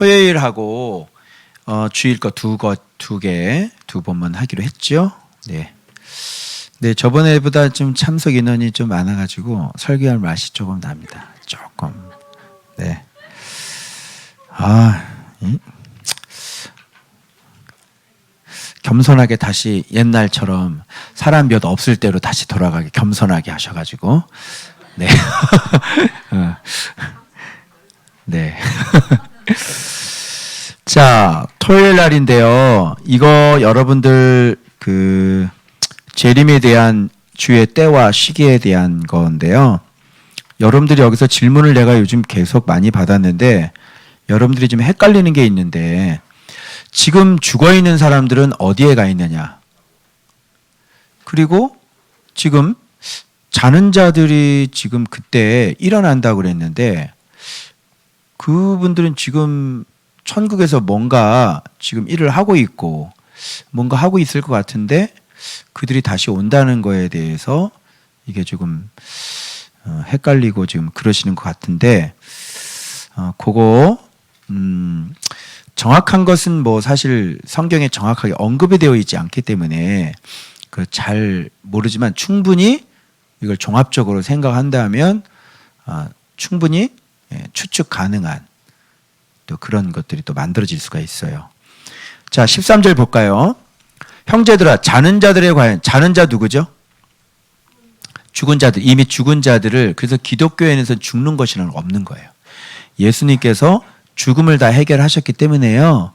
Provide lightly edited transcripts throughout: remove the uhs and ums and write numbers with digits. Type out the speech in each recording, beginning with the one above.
토요일하고 주일 거 두 번만 하기로 했죠. 네. 네, 저번에보다 좀 참석 인원이 좀 많아가지고 설교할 맛이 조금 납니다. 조금. 네. 겸손하게 다시 옛날처럼 사람 몇 없을 때로 다시 돌아가게 겸손하게 하셔가지고, 네. 네. 자, 토요일 날인데요. 이거 여러분들 재림에 대한 주의 때와 시기에 대한 건데요. 여러분들이 여기서 질문을 내가 요즘 계속 많이 받았는데 여러분들이 좀 헷갈리는 게 있는데 지금 죽어 있는 사람들은 어디에 가 있느냐? 그리고 지금 자는 자들이 지금 그때 일어난다고 그랬는데 그분들은 지금 천국에서 뭔가 지금 일을 하고 있고 뭔가 하고 있을 것 같은데 그들이 다시 온다는 거에 대해서 이게 조금 헷갈리고 지금 그러시는 것 같은데 그거 정확한 것은 뭐 사실 성경에 정확하게 언급이 되어 있지 않기 때문에 잘 모르지만 충분히 이걸 종합적으로 생각한다면 충분히 추측 가능한 또 그런 것들이 또 만들어질 수가 있어요. 자, 13절 볼까요? 형제들아, 자는 자들에 관한, 자는 자 누구죠? 죽은 자들, 이미 죽은 자들을, 그래서 기독교에는 죽는 것이라는 없는 거예요. 예수님께서 죽음을 다 해결하셨기 때문에요.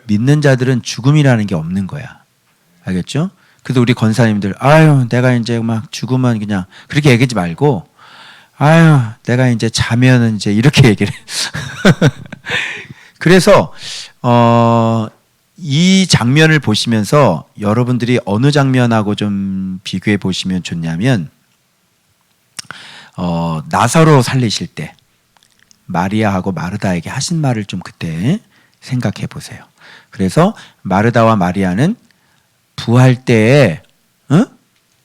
믿는 자들은 죽음이라는 게 없는 거야. 알겠죠? 그래서 우리 권사님들, 아유, 내가 이제 막 죽으면 그냥 그렇게 얘기하지 말고, 아유, 내가 이제 자면은 이제 이렇게 얘기를 해. 그래서, 이 장면을 보시면서 여러분들이 어느 장면하고 좀 비교해 보시면 좋냐면, 나사로 살리실 때, 마리아하고 마르다에게 하신 말을 좀 그때 생각해 보세요. 그래서 마르다와 마리아는 부활 때에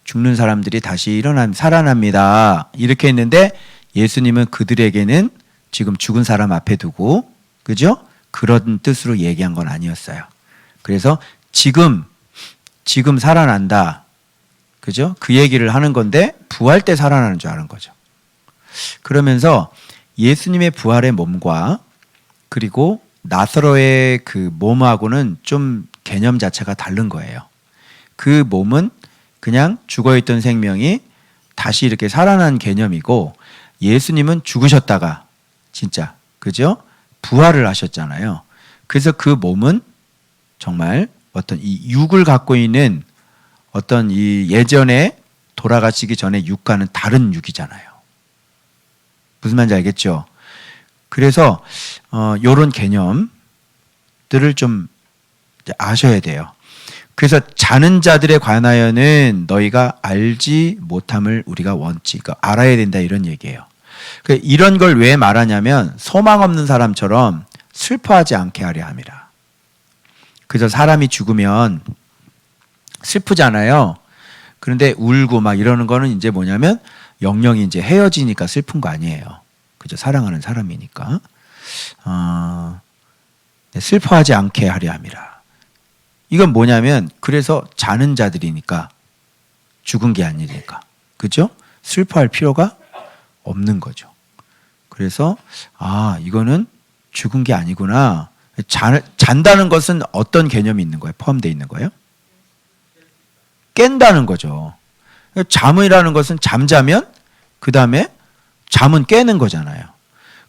죽는 사람들이 다시 살아납니다. 이렇게 했는데 예수님은 그들에게는 지금 죽은 사람 앞에 두고, 그죠? 그런 뜻으로 얘기한 건 아니었어요. 그래서 지금 살아난다. 그죠? 그 얘기를 하는 건데 부활 때 살아나는 줄 아는 거죠. 그러면서 예수님의 부활의 몸과 그리고 나사로의 그 몸하고는 좀 개념 자체가 다른 거예요. 그 몸은 그냥 죽어있던 생명이 다시 이렇게 살아난 개념이고 예수님은 죽으셨다가 진짜, 그죠? 부활을 하셨잖아요. 그래서 그 몸은 정말 어떤 이 육을 갖고 있는 어떤 이 예전에 돌아가시기 전에 육과는 다른 육이잖아요. 무슨 말인지 알겠죠? 그래서 이런 개념들을 좀 아셔야 돼요. 그래서 자는 자들에 관하여는 너희가 알지 못함을 우리가 원치, 그러니까 알아야 된다 이런 얘기예요. 이런 걸 왜 말하냐면 소망 없는 사람처럼 슬퍼하지 않게 하려 함이라. 그래서 사람이 죽으면 슬프잖아요. 그런데 울고 막 이러는 거는 이제 뭐냐면 영영이 이제 헤어지니까 슬픈 거 아니에요. 그죠? 사랑하는 사람이니까. 슬퍼하지 않게 하려 함이라. 이건 뭐냐면 그래서 자는 자들이니까 죽은 게 아니니까. 그죠? 슬퍼할 필요가 없는 거죠. 그래서 이거는 죽은 게 아니구나. 잔다는 것은 어떤 개념이 있는 거예요? 포함되어 있는 거예요? 깬다는 거죠. 잠이라는 것은 잠자면 그 다음에 잠은 깨는 거잖아요.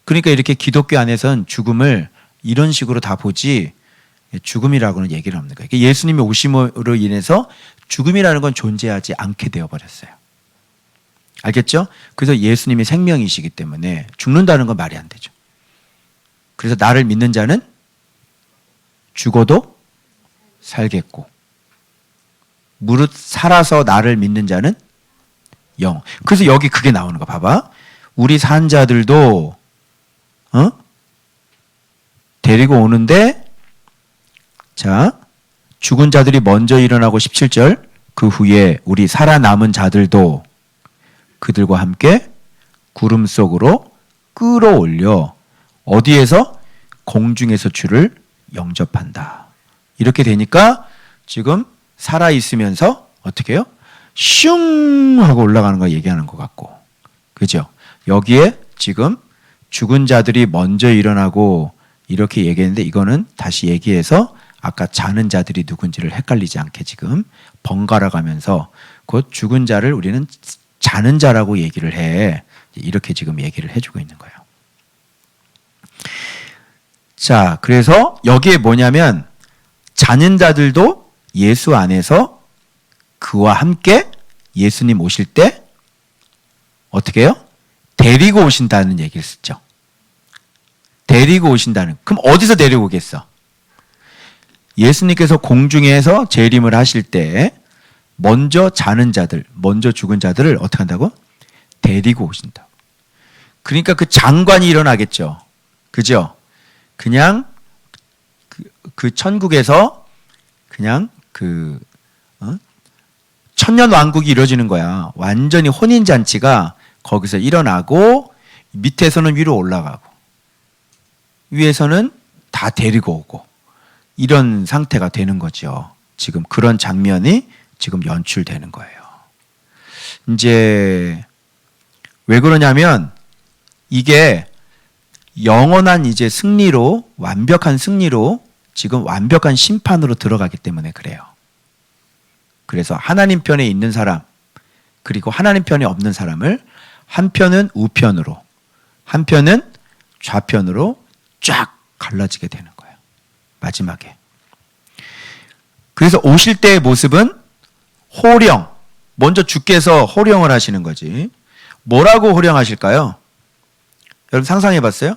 그러니까 이렇게 기독교 안에서는 죽음을 이런 식으로 다 보지 죽음이라고는 얘기를 없는 거예요. 예수님의 오심으로 인해서 죽음이라는 건 존재하지 않게 되어버렸어요. 알겠죠? 그래서 예수님이 생명이시기 때문에 죽는다는 건 말이 안 되죠. 그래서 나를 믿는 자는 죽어도 살겠고 무릇 살아서 나를 믿는 자는 영. 그래서 여기 그게 나오는 거 봐봐. 우리 산 자들도 데리고 오는데 자 죽은 자들이 먼저 일어나고 17절 그 후에 우리 살아남은 자들도 그들과 함께 구름 속으로 끌어올려 어디에서? 공중에서 주를 영접한다. 이렇게 되니까 지금 살아있으면서 어떻게 해요? 슝 하고 올라가는 거 얘기하는 것 같고, 그죠? 여기에 지금 죽은 자들이 먼저 일어나고 이렇게 얘기했는데, 이거는 다시 얘기해서 아까 자는 자들이 누군지를 헷갈리지 않게 지금 번갈아 가면서 곧 죽은 자를 우리는 자는 자라고 얘기를 해. 이렇게 지금 얘기를 해주고 있는 거예요. 자, 그래서 여기에 뭐냐면 자는 자들도 예수 안에서 그와 함께 예수님 오실 때 어떻게 해요? 데리고 오신다는 얘기를 쓰죠. 데리고 오신다는. 그럼 어디서 데리고 오겠어? 예수님께서 공중에서 재림을 하실 때 먼저 자는 자들, 먼저 죽은 자들을 어떻게 한다고? 데리고 오신다. 그러니까 그 장관이 일어나겠죠. 그죠? 그냥 그 천국에서 그냥 천년 왕국이 이루어지는 거야. 완전히 혼인잔치가 거기서 일어나고 밑에서는 위로 올라가고 위에서는 다 데리고 오고 이런 상태가 되는 거죠. 지금 그런 장면이 지금 연출되는 거예요. 이제 왜 그러냐면 이게 영원한 이제 승리로, 완벽한 승리로 지금 완벽한 심판으로 들어가기 때문에 그래요. 그래서 하나님 편에 있는 사람, 그리고 하나님 편에 없는 사람을 한편은 우편으로, 한편은 좌편으로 쫙 갈라지게 되는 거예요. 마지막에. 그래서 오실 때의 모습은 호령, 먼저 주께서 호령을 하시는 거지. 뭐라고 호령하실까요? 여러분 상상해 봤어요?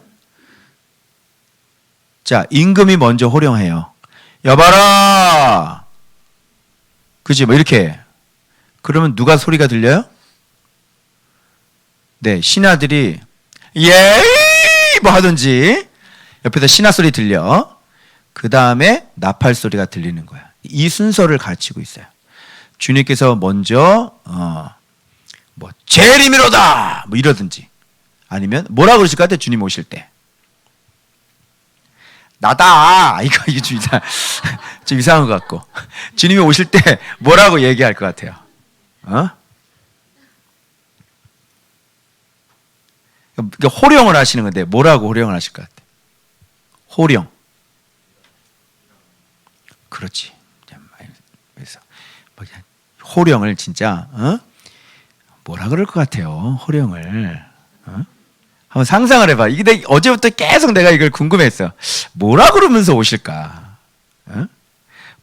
자, 임금이 먼저 호령해요. 여봐라! 그지? 뭐 이렇게. 그러면 누가 소리가 들려요? 네, 신하들이 예이! 뭐 하든지 옆에서 신하 소리 들려. 그 다음에 나팔 소리가 들리는 거야. 이 순서를 가르치고 있어요. 주님께서 먼저 뭐 재림이로다! 뭐 이러든지 아니면 뭐라고 그러실 것 같아요? 주님 오실 때 나다! 이거 좀 이상한 것 같고 주님이 오실 때 뭐라고 얘기할 것 같아요? 호령을 하시는 건데 뭐라고 호령을 하실 것 같아요? 호령. 그렇지. 그래서 호령을 진짜 뭐라 그럴 것 같아요? 호령을 한번 상상을 해봐. 이게 어제부터 계속 내가 이걸 궁금했어. 뭐라 그러면서 오실까?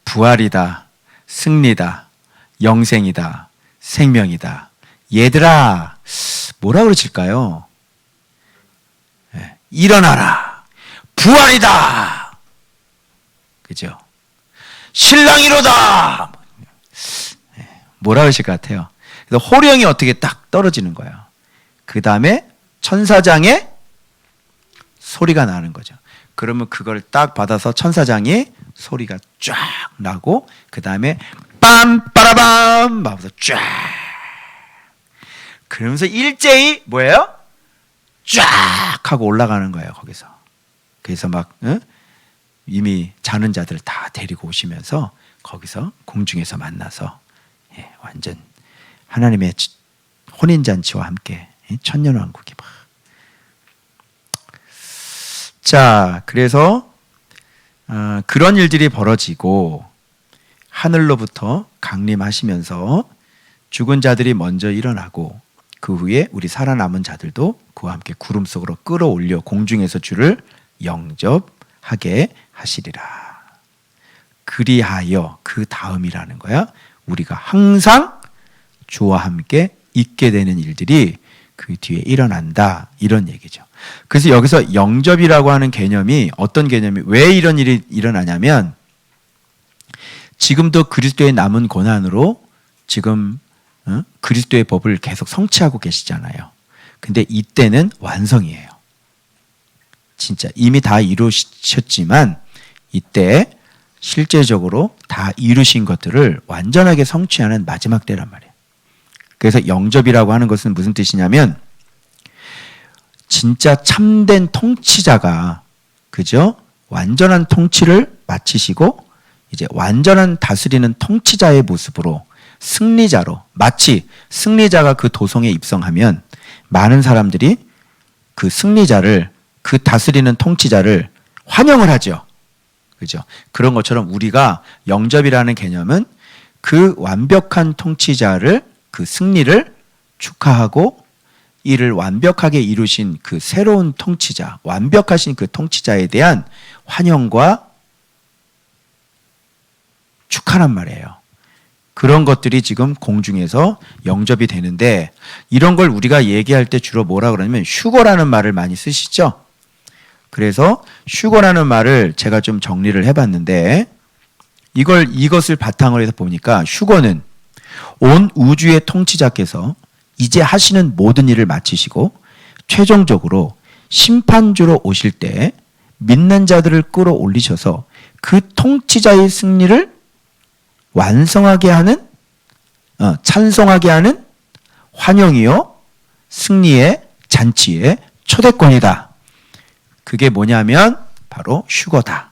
부활이다, 승리다, 영생이다, 생명이다. 얘들아, 뭐라 그러실까요? 일어나라, 부활이다. 그죠? 신랑이로다. 뭐라 그러실 것 같아요? 그래서 호령이 어떻게 딱 떨어지는 거예요. 그 다음에 천사장의 소리가 나는 거죠. 그러면 그걸 딱 받아서 천사장이 소리가 쫙 나고 그 다음에 빰빠라밤 하면서 쫙 그러면서 일제히 뭐예요? 쫙 하고 올라가는 거예요. 거기서. 그래서 막 이미 자는 자들을 다 데리고 오시면서 거기서 공중에서 만나서 완전 하나님의 혼인잔치와 함께 천년왕국이 막. 자, 그래서 그런 일들이 벌어지고 하늘로부터 강림하시면서 죽은 자들이 먼저 일어나고 그 후에 우리 살아남은 자들도 그와 함께 구름 속으로 끌어올려 공중에서 주를 영접하게 하시리라. 그리하여 그 다음이라는 거야. 우리가 항상 주와 함께 있게 되는 일들이 그 뒤에 일어난다. 이런 얘기죠. 그래서 여기서 영접이라고 하는 개념이 어떤 개념이 왜 이런 일이 일어나냐면 지금도 그리스도의 남은 고난으로 지금 그리스도의 법을 계속 성취하고 계시잖아요. 근데 이때는 완성이에요. 진짜 이미 다 이루셨지만 이때 실제적으로 다 이루신 것들을 완전하게 성취하는 마지막 때란 말이에요. 그래서 영접이라고 하는 것은 무슨 뜻이냐면 진짜 참된 통치자가 그죠? 완전한 통치를 마치시고 이제 완전한 다스리는 통치자의 모습으로 승리자로, 마치 승리자가 그 도성에 입성하면 많은 사람들이 그 승리자를, 그 다스리는 통치자를 환영을 하죠. 그죠? 그런 것처럼 우리가 영접이라는 개념은 그 완벽한 통치자를, 그 승리를 축하하고 이를 완벽하게 이루신 그 새로운 통치자, 완벽하신 그 통치자에 대한 환영과 축하란 말이에요. 그런 것들이 지금 공중에서 영접이 되는데, 이런 걸 우리가 얘기할 때 주로 뭐라 그러냐면 휴거라는 말을 많이 쓰시죠. 그래서 휴거라는 말을 제가 좀 정리를 해봤는데, 이것을 바탕으로 해서 보니까 휴거는 온 우주의 통치자께서 이제 하시는 모든 일을 마치시고 최종적으로 심판주로 오실 때 믿는 자들을 끌어올리셔서 그 통치자의 승리를 완성하게 하는, 찬송하게 하는 환영이요 승리의 잔치의 초대권이다. 그게 뭐냐면 바로 휴거다.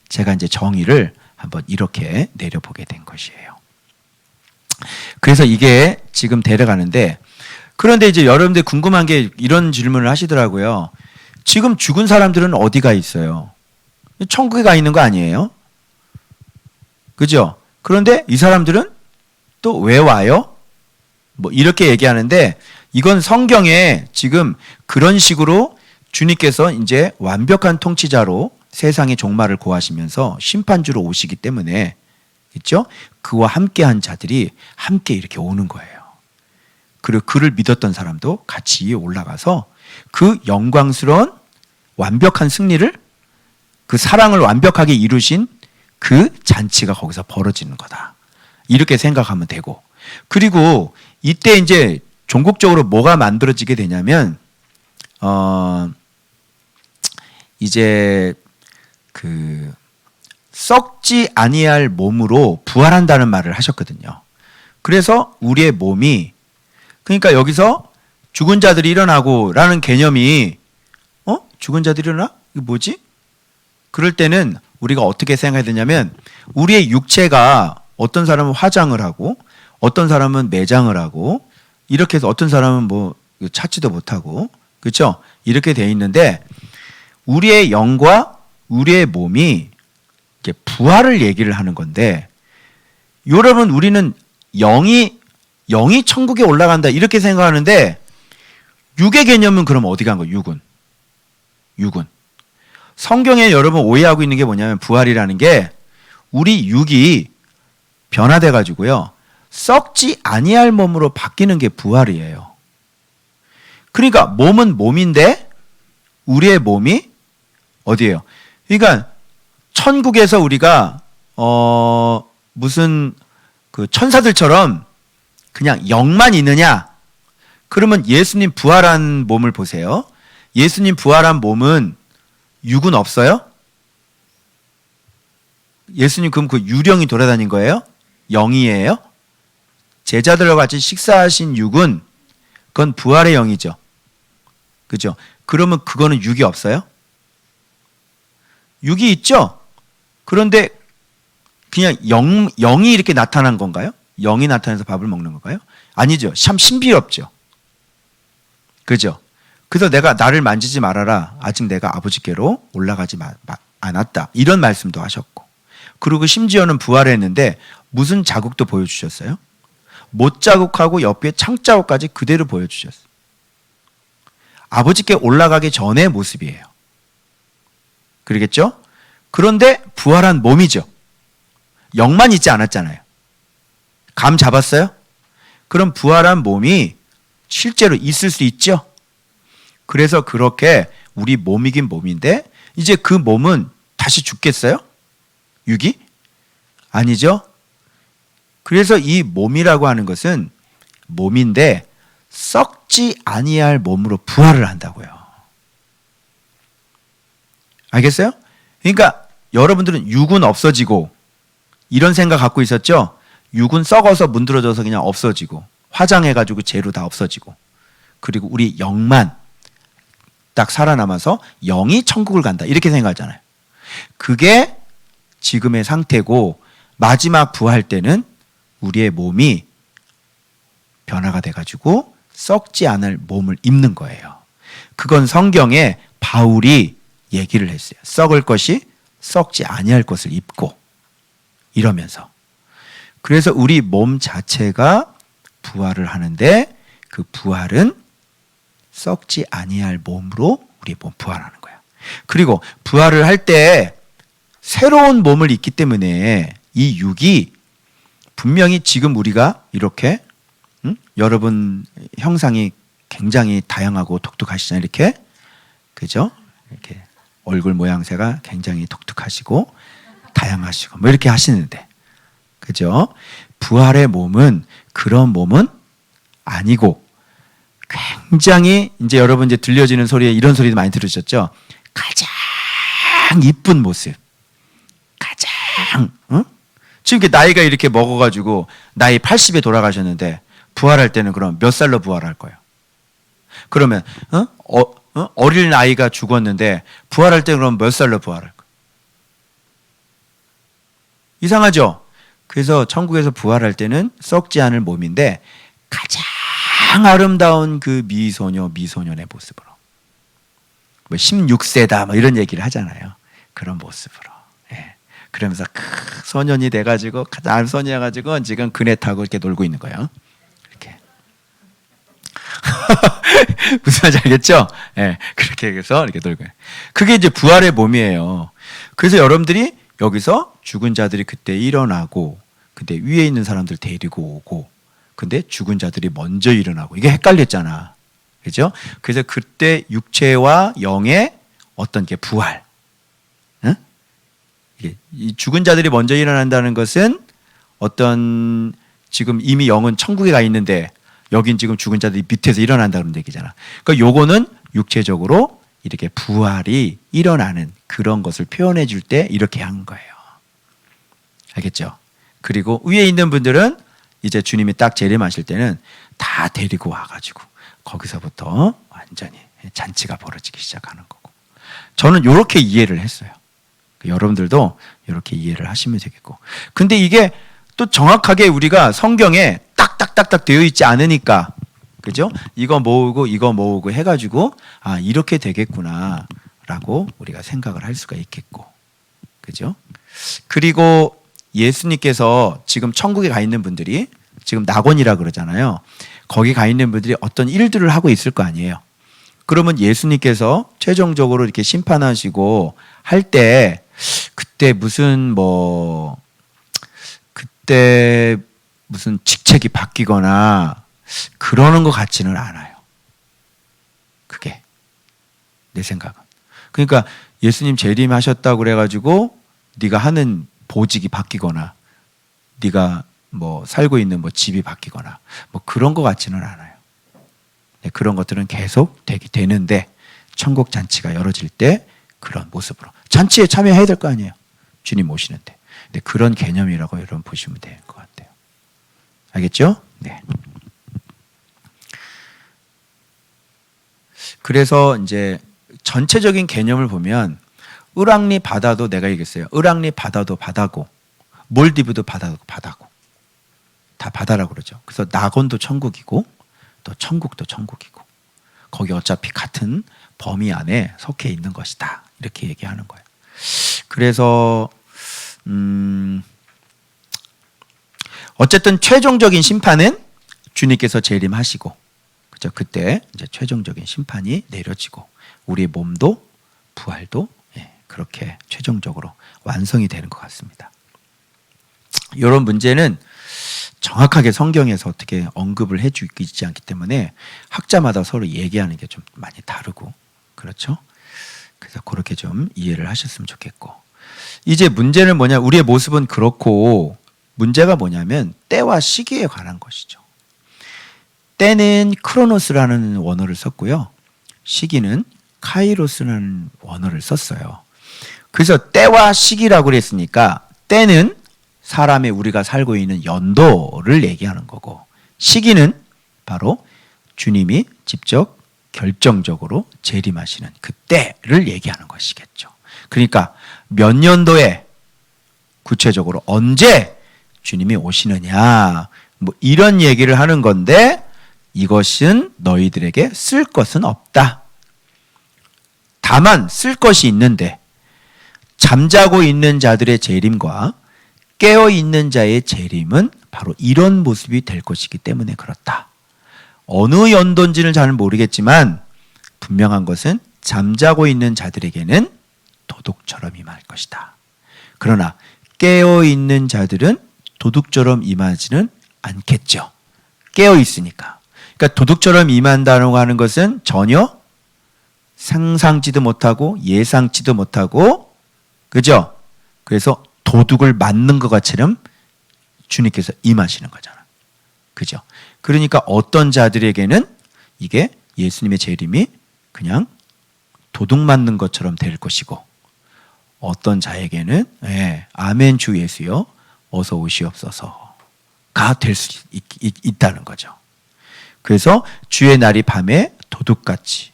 제가 이제 정의를 한번 이렇게 내려보게 된 것이에요. 그래서 이게 지금 데려가는데, 그런데 이제 여러분들 궁금한 게 이런 질문을 하시더라고요. 지금 죽은 사람들은 어디가 있어요? 천국에 가 있는 거 아니에요? 그죠? 그런데 이 사람들은 또 왜 와요? 뭐 이렇게 얘기하는데, 이건 성경에 지금 그런 식으로 주님께서 이제 완벽한 통치자로 세상의 종말을 고하시면서 심판주로 오시기 때문에, 있죠? 그와 함께한 자들이 함께 이렇게 오는 거예요. 그리고 그를 믿었던 사람도 같이 올라가서 그 영광스러운 완벽한 승리를, 그 사랑을 완벽하게 이루신 그 잔치가 거기서 벌어지는 거다. 이렇게 생각하면 되고, 그리고 이때 이제 종국적으로 뭐가 만들어지게 되냐면, 이제 그 썩지 아니할 몸으로 부활한다는 말을 하셨거든요. 그래서 우리의 몸이, 그러니까 여기서 죽은 자들이 일어나고 라는 개념이, 죽은 자들이 일어나? 이게 뭐지? 그럴 때는 우리가 어떻게 생각해야 되냐면, 우리의 육체가 어떤 사람은 화장을 하고 어떤 사람은 매장을 하고 이렇게 해서 어떤 사람은 뭐 찾지도 못하고, 그렇죠? 이렇게 돼 있는데, 우리의 영과 우리의 몸이 이렇게 부활을 얘기를 하는 건데, 여러분 우리는 영이 천국에 올라간다 이렇게 생각하는데, 육의 개념은 그럼 어디 간 거예요? 육은 성경에 여러분 오해하고 있는 게 뭐냐면, 부활이라는 게 우리 육이 변화돼 가지고요 썩지 아니할 몸으로 바뀌는 게 부활이에요. 그러니까 몸은 몸인데 우리의 몸이 어디예요? 그러니까 천국에서 우리가 무슨 그 천사들처럼 그냥 영만 있느냐? 그러면 예수님 부활한 몸을 보세요. 예수님 부활한 몸은 육은 없어요? 예수님 그럼 그 유령이 돌아다닌 거예요? 영이에요? 제자들과 같이 식사하신 육은 그건 부활의 영이죠. 그죠? 그러면 그거는 육이 없어요? 육이 있죠? 그런데 그냥 영이 이렇게 나타난 건가요? 영이 나타나서 밥을 먹는 건가요? 아니죠. 참 신비롭죠. 그죠? 그래서 내가 나를 만지지 말아라. 아직 내가 아버지께로 올라가지 않았다. 이런 말씀도 하셨고. 그리고 심지어는 부활했는데 무슨 자국도 보여주셨어요? 못 자국하고 옆에 창 자국까지 그대로 보여주셨어요. 아버지께 올라가기 전의 모습이에요. 그러겠죠? 그런데 부활한 몸이죠. 영만 있지 않았잖아요. 감 잡았어요? 그럼 부활한 몸이 실제로 있을 수 있죠? 그래서 그렇게 우리 몸이긴 몸인데, 이제 그 몸은 다시 죽겠어요? 육이? 아니죠? 그래서 이 몸이라고 하는 것은 몸인데 썩지 아니할 몸으로 부활을 한다고요. 알겠어요? 그러니까 여러분들은 육은 없어지고 이런 생각 갖고 있었죠? 육은 썩어서 문드러져서 그냥 없어지고 화장해가지고 재로 다 없어지고, 그리고 우리 영만 딱 살아남아서 영이 천국을 간다 이렇게 생각하잖아요. 그게 지금의 상태고 마지막 부활 때는 우리의 몸이 변화가 돼가지고 썩지 않을 몸을 입는 거예요. 그건 성경에 바울이 얘기를 했어요. 썩을 것이 썩지 아니할 것을 입고 이러면서. 그래서 우리 몸 자체가 부활을 하는데 그 부활은 썩지 아니할 몸으로 우리 몸 부활하는 거야. 그리고 부활을 할 때 새로운 몸을 입기 때문에 이 육이 분명히 지금 우리가 이렇게 여러분 형상이 굉장히 다양하고 독특하시잖아요. 이렇게 그죠? 이렇게 얼굴 모양새가 굉장히 독특하시고 다양하시고 뭐 이렇게 하시는데 그죠? 부활의 몸은 그런 몸은 아니고 굉장히 이제 여러분 이제 들려지는 소리에 이런 소리도 많이 들으셨죠? 가장 이쁜 모습, 가장 지금 이렇게 나이가 이렇게 먹어가지고 나이 80에 돌아가셨는데 부활할 때는 그럼 몇 살로 부활할 거예요? 그러면 어릴 나이가 죽었는데 부활할 때 그럼 몇 살로 부활할 거예요? 이상하죠? 그래서 천국에서 부활할 때는 썩지 않을 몸인데 가장 아름다운 그 미소년의 모습으로 뭐 16세다 뭐 이런 얘기를 하잖아요. 그런 모습으로. 예. 그러면서 소년이 돼가지고 가장 소년이어가지고 지금 그네 타고 이렇게 놀고 있는 거예요. 이렇게 무슨 말인지 알겠죠? 예. 그렇게 해서 이렇게 놀고 있어요. 그게 이제 부활의 몸이에요. 그래서 여러분들이 여기서 죽은 자들이 그때 일어나고 근데 위에 있는 사람들 데리고 오고 근데 죽은 자들이 먼저 일어나고 이게 헷갈렸잖아. 그죠? 그래서 그때 육체와 영의 어떤 게 부활. 응? 이 죽은 자들이 먼저 일어난다는 것은 어떤 지금 이미 영은 천국에 가 있는데 여긴 지금 죽은 자들이 밑에서 일어난다는 얘기잖아. 그러니까 요거는 육체적으로 이렇게 부활이 일어나는 그런 것을 표현해 줄 때 이렇게 한 거예요. 알겠죠? 그리고 위에 있는 분들은 이제 주님이 딱 재림하실 때는 다 데리고 와가지고 거기서부터 완전히 잔치가 벌어지기 시작하는 거고. 저는 이렇게 이해를 했어요. 여러분들도 이렇게 이해를 하시면 되겠고. 근데 이게 또 정확하게 우리가 성경에 딱딱딱딱 되어 있지 않으니까 그죠? 이거 모으고 해가지고 아 이렇게 되겠구나라고 우리가 생각을 할 수가 있겠고. 그죠? 그리고 예수님께서 지금 천국에 가 있는 분들이 지금 낙원이라 그러잖아요. 거기 가 있는 분들이 어떤 일들을 하고 있을 거 아니에요. 그러면 예수님께서 최종적으로 이렇게 심판하시고 할 때 그때 무슨 직책이 바뀌거나 그러는 것 같지는 않아요. 그게 내 생각은. 그러니까 예수님 재림하셨다고 그래가지고 네가 하는 보직이 바뀌거나 네가 뭐 살고 있는 뭐 집이 바뀌거나 뭐 그런 것 같지는 않아요. 네, 그런 것들은 계속 되는데 천국 잔치가 열어질 때 그런 모습으로 잔치에 참여해야 될 거 아니에요. 주님 오시는데. 근데 그런 개념이라고 여러분 보시면 될 것 같아요. 알겠죠? 네. 그래서 이제 전체적인 개념을 보면 을왕리 바다도 내가 얘기했어요. 을왕리 바다도 바다고 몰디브도 바다고 바다고 다 바다라고 그러죠. 그래서 낙원도 천국이고 또 천국도 천국이고 거기 어차피 같은 범위 안에 속해 있는 것이다. 이렇게 얘기하는 거예요. 그래서 어쨌든 최종적인 심판은 주님께서 재림하시고 그죠? 그때 이제 최종적인 심판이 내려지고 우리의 몸도 부활도 그렇게 최종적으로 완성이 되는 것 같습니다. 이런 문제는 정확하게 성경에서 어떻게 언급을 해주고 있지 않기 때문에 학자마다 서로 얘기하는 게 좀 많이 다르고 그렇죠? 그래서 그렇게 좀 이해를 하셨으면 좋겠고 이제 문제는 뭐냐 우리의 모습은 그렇고 문제가 뭐냐면 때와 시기에 관한 것이죠. 때는 크로노스라는 원어를 썼고요. 시기는 카이로스라는 원어를 썼어요. 그래서 때와 시기라고 그랬으니까 때는 사람의 우리가 살고 있는 연도를 얘기하는 거고 시기는 바로 주님이 직접 결정적으로 재림하시는 그때를 얘기하는 것이겠죠. 그러니까 몇 년도에 구체적으로 언제 주님이 오시느냐 뭐 이런 얘기를 하는 건데 이것은 너희들에게 쓸 것은 없다. 다만 쓸 것이 있는데 잠자고 있는 자들의 재림과 깨어 있는 자의 재림은 바로 이런 모습이 될 것이기 때문에 그렇다. 어느 연도인지는 잘 모르겠지만 분명한 것은 잠자고 있는 자들에게는 도둑처럼 임할 것이다. 그러나 깨어 있는 자들은 도둑처럼 임하지는 않겠죠. 깨어 있으니까. 그러니까 도둑처럼 임한다고 하는 것은 전혀 상상지도 못하고 예상치도 못하고, 그죠? 그래서 도둑을 맞는 것처럼 주님께서 임하시는 거잖아. 그죠? 그러니까 어떤 자들에게는 이게 예수님의 재림이 그냥 도둑 맞는 것처럼 될 것이고, 어떤 자에게는 아멘 주 예수여 어서 오시옵소서가 될 수 있다는 거죠. 그래서 주의 날이 밤에 도둑같이,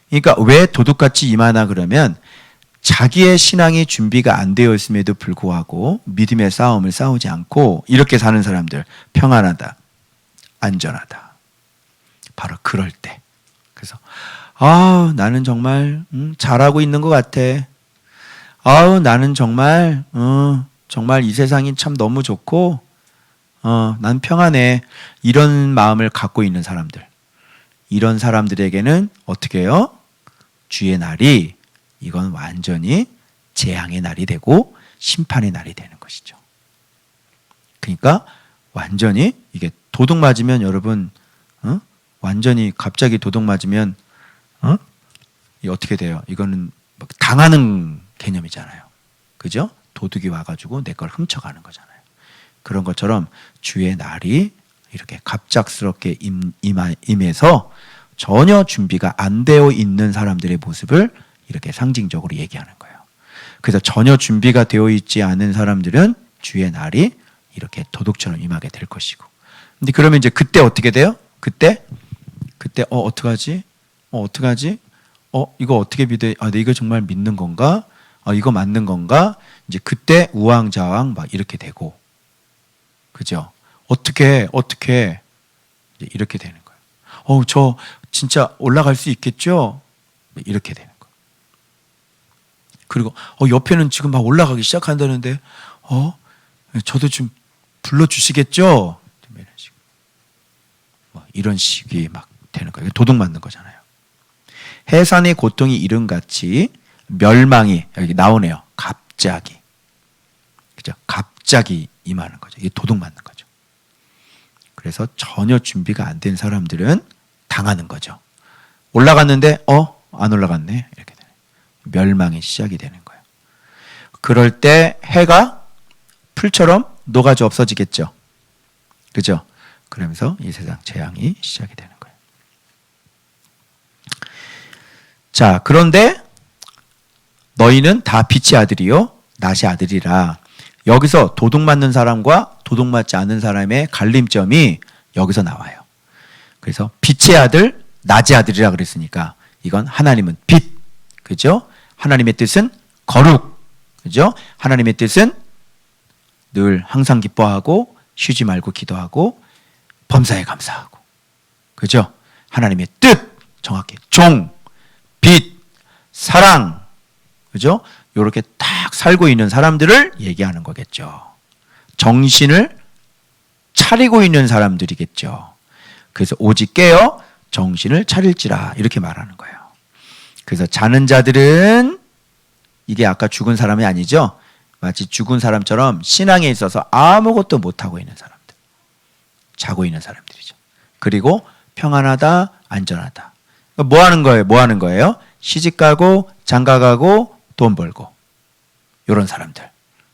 그러니까 왜 도둑같이 임하나 그러면 자기의 신앙이 준비가 안 되어 있음에도 불구하고 믿음의 싸움을 싸우지 않고 이렇게 사는 사람들, 평안하다, 안전하다. 바로 그럴 때. 그래서 나는 정말 잘하고 있는 것 같아. 나는 정말 정말 이 세상이 참 너무 좋고 난 평안해. 이런 마음을 갖고 있는 사람들, 이런 사람들에게는 어떻게 해요? 주의 날이 이건 완전히 재앙의 날이 되고 심판의 날이 되는 것이죠. 그러니까 완전히 이게 도둑 맞으면 여러분 완전히 갑자기 도둑 맞으면 이게 어떻게 돼요? 이거는 당하는 개념이잖아요. 그죠? 도둑이 와가지고 내 걸 훔쳐가는 거잖아요. 그런 것처럼 주의 날이 이렇게 갑작스럽게 임해서 전혀 준비가 안 되어 있는 사람들의 모습을 이렇게 상징적으로 얘기하는 거예요. 그래서 전혀 준비가 되어 있지 않은 사람들은 주의 날이 이렇게 도둑처럼 임하게 될 것이고. 근데 그러면 이제 그때 어떻게 돼요? 그때 어떡하지? 어떡하지? 이거 어떻게 믿어? 이거 정말 믿는 건가? 이거 맞는 건가? 이제 그때 우왕좌왕 막 이렇게 되고, 그죠? 어떻게 이제 이렇게 되는 거예요. 저 진짜 올라갈 수 있겠죠? 이렇게 되는 거예요. 그리고 옆에는 지금 막 올라가기 시작한다는데 저도 좀 불러주시겠죠? 이런 식이 막 되는 거예요. 도둑 맞는 거잖아요. 해산의 고통이 이름같이 멸망이 여기 나오네요. 갑자기. 그죠? 갑자기 임하는 거죠. 이게 도둑 맞는 거죠. 그래서 전혀 준비가 안 된 사람들은 당하는 거죠. 올라갔는데 안 올라갔네. 이렇게 되는 멸망의 시작이 되는 거예요. 그럴 때 해가 풀처럼 녹아져 없어지겠죠. 그죠? 그러면서 이 세상 재앙이 시작이 되는 거예요. 자, 그런데 너희는 다 빛의 아들이요 낮의 아들이라. 여기서 도둑 맞는 사람과 도둑 맞지 않는 사람의 갈림점이 여기서 나와요. 그래서 빛의 아들, 낮의 아들이라 그랬으니까 이건 하나님은 빛, 그죠? 하나님의 뜻은 거룩, 그죠? 하나님의 뜻은 늘 항상 기뻐하고 쉬지 말고 기도하고 범사에 감사하고, 그죠? 하나님의 뜻, 정확히 종, 빛, 사랑, 그죠? 이렇게 딱 살고 있는 사람들을 얘기하는 거겠죠. 정신을 차리고 있는 사람들이겠죠. 그래서 오직 깨어 정신을 차릴지라 이렇게 말하는 거예요. 그래서 자는 자들은 이게 아까 죽은 사람이 아니죠. 마치 죽은 사람처럼 신앙에 있어서 아무것도 못하고 있는 사람들, 자고 있는 사람들이죠. 그리고 평안하다, 안전하다. 뭐 하는 거예요? 시집가고 장가가고 돈 벌고 이런 사람들.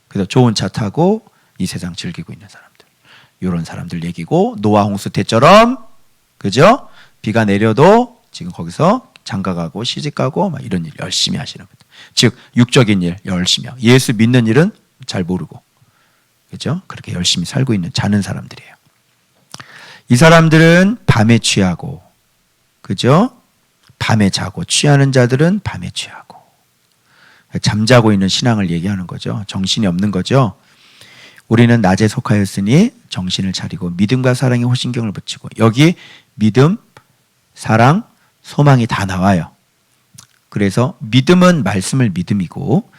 그래서 좋은 차 타고 이 세상 즐기고 있는 사람들. 이런 사람들 얘기고, 노아 홍수 때처럼, 그죠? 비가 내려도 지금 거기서 장가가고 시집가고 막 이런 일 열심히 하시는 거죠. 즉 육적인 일 열심히 하고, 예수 믿는 일은 잘 모르고, 그죠? 그렇게 열심히 살고 있는 자는 사람들이에요. 이 사람들은 밤에 취하고, 그죠? 밤에 자고 취하는 자들은 밤에 취하고. 잠자고 있는 신앙을 얘기하는 거죠. 정신이 없는 거죠. 우리는 낮에 속하였으니 정신을 차리고 믿음과 사랑에 호신경을 붙이고. 여기 믿음, 사랑, 소망이 다 나와요. 그래서 믿음은 말씀을 믿음이고,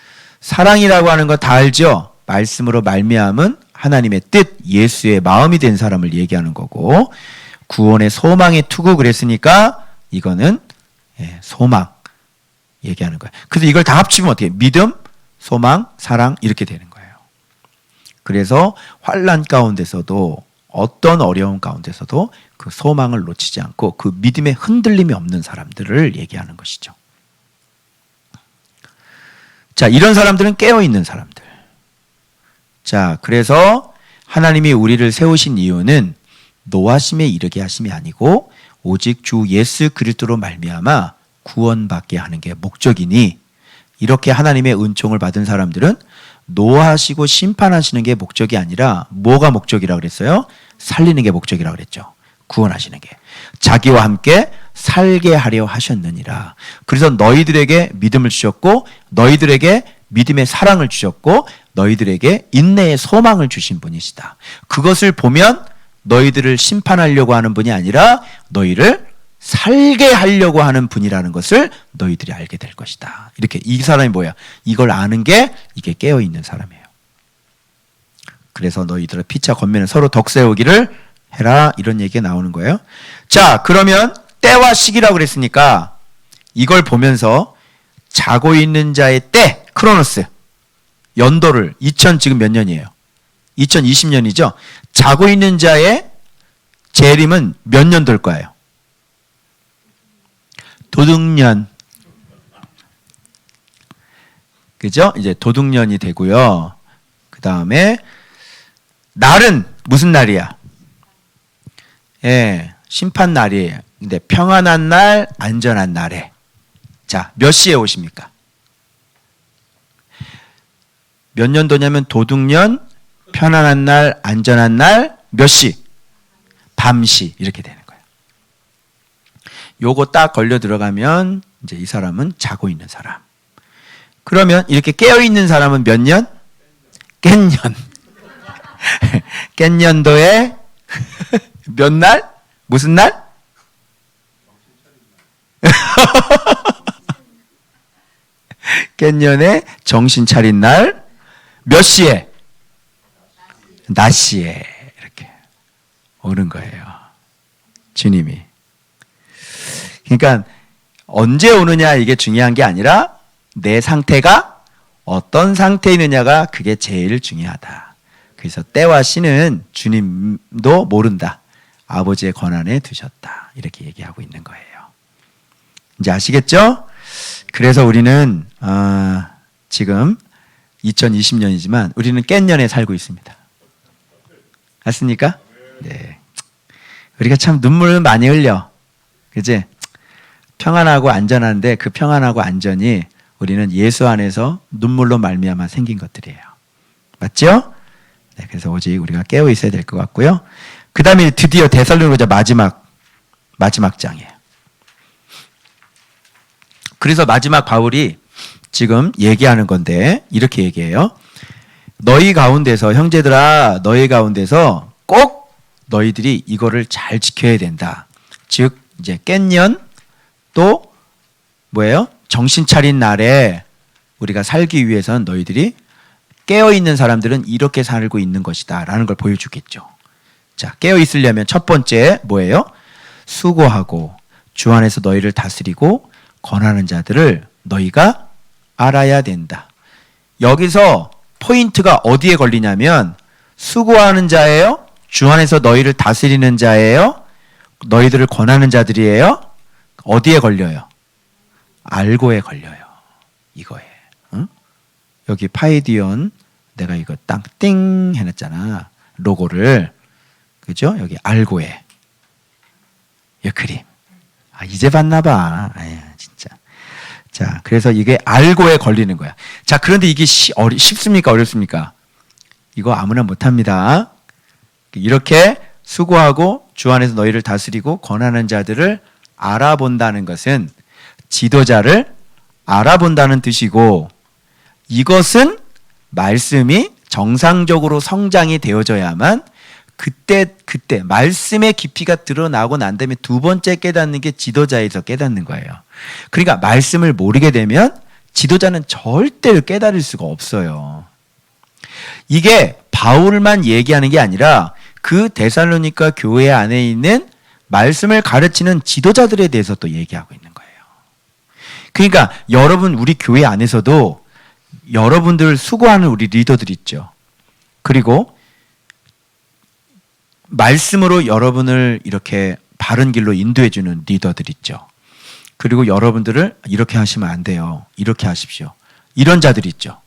사랑이라고 하는 거 다 알죠? 말씀으로 말미암은 하나님의 뜻, 예수의 마음이 된 사람을 얘기하는 거고, 구원의 소망의 투구 그랬으니까 이거는 소망 얘기하는 거예요. 그래서 이걸 다 합치면 어떻게 해요? 믿음, 소망, 사랑 이렇게 되는 거예요. 그래서 환난 가운데서도 어떤 어려움 가운데서도 그 소망을 놓치지 않고 그 믿음에 흔들림이 없는 사람들을 얘기하는 것이죠. 자, 이런 사람들은 깨어있는 사람들. 자, 그래서 하나님이 우리를 세우신 이유는 노하심에 이르게 하심이 아니고 오직 주 예수 그리스도로 말미암아 구원받게 하는 게 목적이니, 이렇게 하나님의 은총을 받은 사람들은 노하시고 심판하시는 게 목적이 아니라 뭐가 목적이라고 그랬어요? 살리는 게 목적이라고 그랬죠. 구원하시는 게. 자기와 함께 살게 하려 하셨느니라. 그래서 너희들에게 믿음을 주셨고, 너희들에게 믿음의 사랑을 주셨고, 너희들에게 인내의 소망을 주신 분이시다. 그것을 보면 너희들을 심판하려고 하는 분이 아니라 너희를 살게 하려고 하는 분이라는 것을 너희들이 알게 될 것이다. 이렇게. 이 사람이 뭐야? 이걸 아는 게 이게 깨어있는 사람이에요. 그래서 너희들의 피차 권면을 서로 덕세우기를 해라, 이런 얘기가 나오는 거예요. 자, 그러면 때와 시기라고 그랬으니까 이걸 보면서 자고 있는 자의 때, 크로노스, 연도를 지금 몇 년이에요? 2020년이죠. 자고 있는 자의 재림은 몇 년도일 거예요? 도둑년. 그죠? 이제 도둑년이 되고요. 그 다음에 날은 무슨 날이야? 심판 날이에요. 근데 평안한 날, 안전한 날에. 자, 몇 시에 오십니까? 몇 년도냐면 도둑년, 편안한 날, 안전한 날, 몇 시? 밤시. 이렇게 되는 거예요. 요거 딱 걸려 들어가면 이제 이 사람은 자고 있는 사람. 그러면 이렇게 깨어 있는 사람은 몇 년? 깬년. 깬년도에 몇 날? 무슨 날? 깬년에 정신 차린 날. 몇 시에? 낮 시에. 이렇게 오는 거예요. 주님이. 그러니까 언제 오느냐 이게 중요한 게 아니라 내 상태가 어떤 상태이느냐가 그게 제일 중요하다. 그래서 때와 시는 주님도 모른다. 아버지의 권한에 두셨다. 이렇게 얘기하고 있는 거예요. 이제 아시겠죠? 그래서 우리는 지금 2020년이지만 우리는 깬년에 살고 있습니다. 맞습니까? 네. 우리가 참 눈물을 많이 흘려. 그치? 평안하고 안전한데 그 평안하고 안전이 우리는 예수 안에서 눈물로 말미암아 생긴 것들이에요. 맞죠? 네, 그래서 오직 우리가 깨어 있어야 될 것 같고요. 그 다음에 드디어 데살로니가 마지막 장이에요. 그래서 마지막 바울이 지금 얘기하는 건데 이렇게 얘기해요. 너희 가운데서, 형제들아, 너희 가운데서 꼭 너희들이 이거를 잘 지켜야 된다. 즉 이제 깬년 또 뭐예요? 정신 차린 날에 우리가 살기 위해서는 너희들이 깨어있는 사람들은 이렇게 살고 있는 것이다 라는 걸 보여주겠죠. 자, 깨어있으려면 첫 번째 뭐예요? 수고하고 주 안에서 너희를 다스리고 권하는 자들을 너희가 알아야 된다. 여기서 포인트가 어디에 걸리냐면 수고하는 자예요? 주 안에서 너희를 다스리는 자예요? 너희들을 권하는 자들이에요? 어디에 걸려요? 알고에 걸려요. 이거에. 응? 여기 파이디온 내가 이거 딱 띵 해놨잖아. 로고를. 그죠? 여기 알고에. 이 그림. 아, 이제 봤나 봐. 아유, 진짜. 자, 그래서 이게 알고에 걸리는 거야. 자, 그런데 이게 쉽습니까? 어렵습니까? 이거 아무나 못합니다. 이렇게 수고하고 주 안에서 너희를 다스리고 권하는 자들을 알아본다는 것은 지도자를 알아본다는 뜻이고, 이것은 말씀이 정상적으로 성장이 되어져야만 그때 말씀의 깊이가 드러나고 난 다음에 두 번째 깨닫는 게 지도자에서 깨닫는 거예요. 그러니까 말씀을 모르게 되면 지도자는 절대 깨달을 수가 없어요. 이게 바울만 얘기하는 게 아니라 그 데살로니가 교회 안에 있는 말씀을 가르치는 지도자들에 대해서 또 얘기하고 있는 거예요. 그러니까 여러분, 우리 교회 안에서도 여러분들 수고하는 우리 리더들 있죠. 그리고 말씀으로 여러분을 이렇게 바른 길로 인도해주는 리더들 있죠. 그리고 여러분들을 이렇게 하시면 안 돼요, 이렇게 하십시오, 이런 자들 있죠.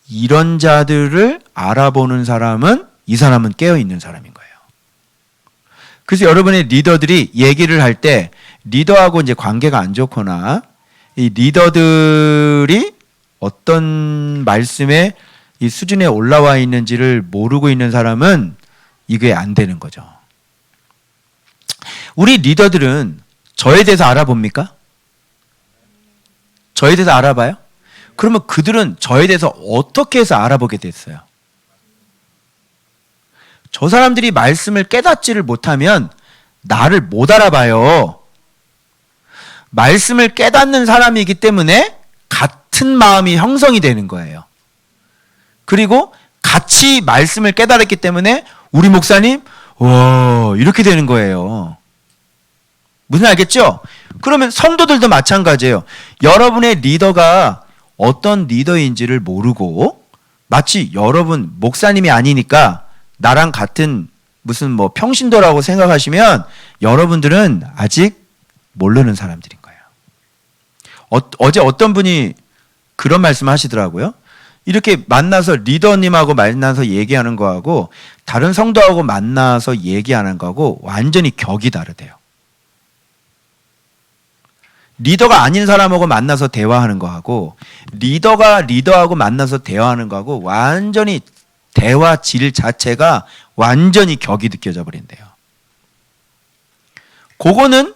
이런 자들을 알아보는 사람은, 이 사람은 깨어있는 사람인 거예요. 그래서 여러분의 리더들이 얘기를 할 때 리더하고 이제 관계가 안 좋거나 이 리더들이 어떤 말씀의 이 수준에 올라와 있는지를 모르고 있는 사람은 이게 안 되는 거죠. 우리 리더들은 저에 대해서 알아봅니까? 저에 대해서 알아봐요? 그러면 그들은 저에 대해서 어떻게 해서 알아보게 됐어요? 저 사람들이 말씀을 깨닫지를 못하면 나를 못 알아봐요. 말씀을 깨닫는 사람이기 때문에 같은 마음이 형성이 되는 거예요. 그리고 같이 말씀을 깨달았기 때문에 우리 목사님, 와, 이렇게 되는 거예요. 무슨 알겠죠? 그러면 성도들도 마찬가지예요. 여러분의 리더가 어떤 리더인지를 모르고 마치 여러분 목사님이 아니니까 나랑 같은 무슨 뭐 평신도라고 생각하시면 여러분들은 아직 모르는 사람들인 거예요. 어제 어떤 분이 그런 말씀 하시더라고요. 이렇게 만나서 리더님하고 만나서 얘기하는 거하고 다른 성도하고 만나서 얘기하는 거하고 완전히 격이 다르대요. 리더가 아닌 사람하고 만나서 대화하는 거하고 리더가 리더하고 만나서 대화하는 거하고 완전히 대화 질 자체가 완전히 격이 느껴져 버린대요. 그거는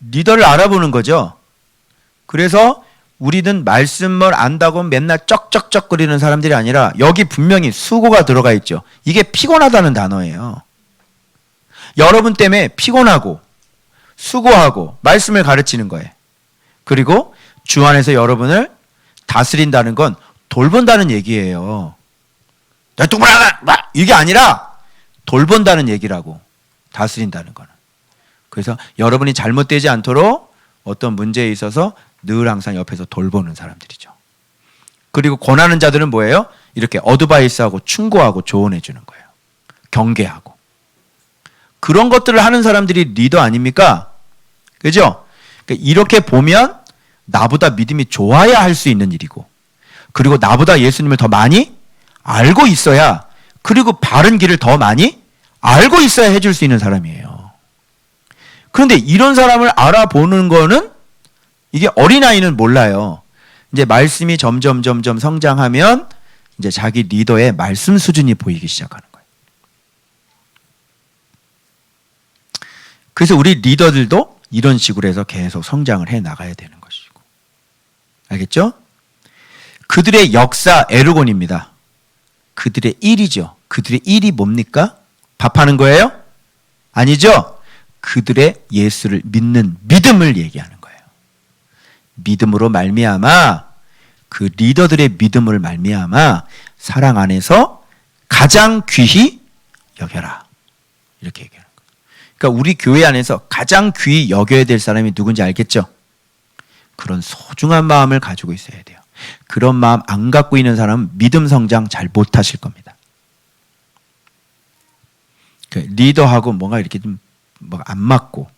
리더를 알아보는 거죠. 그래서 우리는 말씀을 안다고 맨날 쩍쩍쩍거리는 사람들이 아니라 여기 분명히 수고가 들어가 있죠. 이게 피곤하다는 단어예요. 여러분 때문에 피곤하고 수고하고 말씀을 가르치는 거예요. 그리고 주 안에서 여러분을 다스린다는 건 돌본다는 얘기예요. 이게 아니라 돌본다는 얘기라고, 다스린다는 거는. 그래서 여러분이 잘못되지 않도록 어떤 문제에 있어서 늘 항상 옆에서 돌보는 사람들이죠. 그리고 권하는 자들은 뭐예요? 이렇게 어드바이스하고 충고하고 조언해 주는 거예요. 경계하고. 그런 것들을 하는 사람들이 리더 아닙니까? 그죠? 그러니까 이렇게 보면 나보다 믿음이 좋아야 할 수 있는 일이고, 그리고 나보다 예수님을 더 많이 알고 있어야, 그리고 바른 길을 더 많이 알고 있어야 해줄 수 있는 사람이에요. 그런데 이런 사람을 알아보는 거는, 이게 어린아이는 몰라요. 이제 말씀이 점점 성장하면 이제 자기 리더의 말씀 수준이 보이기 시작하는 거예요. 그래서 우리 리더들도 이런 식으로 해서 계속 성장을 해 나가야 되는 것이고. 알겠죠? 그들의 역사 에르곤입니다. 그들의 일이죠. 그들의 일이 뭡니까? 밥하는 거예요? 아니죠? 그들의 예수를 믿는 믿음을 얘기하는 거예요. 믿음으로 말미암아, 그 리더들의 믿음을 말미암아 사랑 안에서 가장 귀히 여겨라, 이렇게 얘기하는 거예요. 그러니까 우리 교회 안에서 가장 귀히 여겨야 될 사람이 누군지 알겠죠? 그런 소중한 마음을 가지고 있어야 돼요. 그런 마음 안 갖고 있는 사람은 믿음 성장 잘 못하실 겁니다. 리더하고 뭔가 이렇게 좀 뭐가 안 맞고,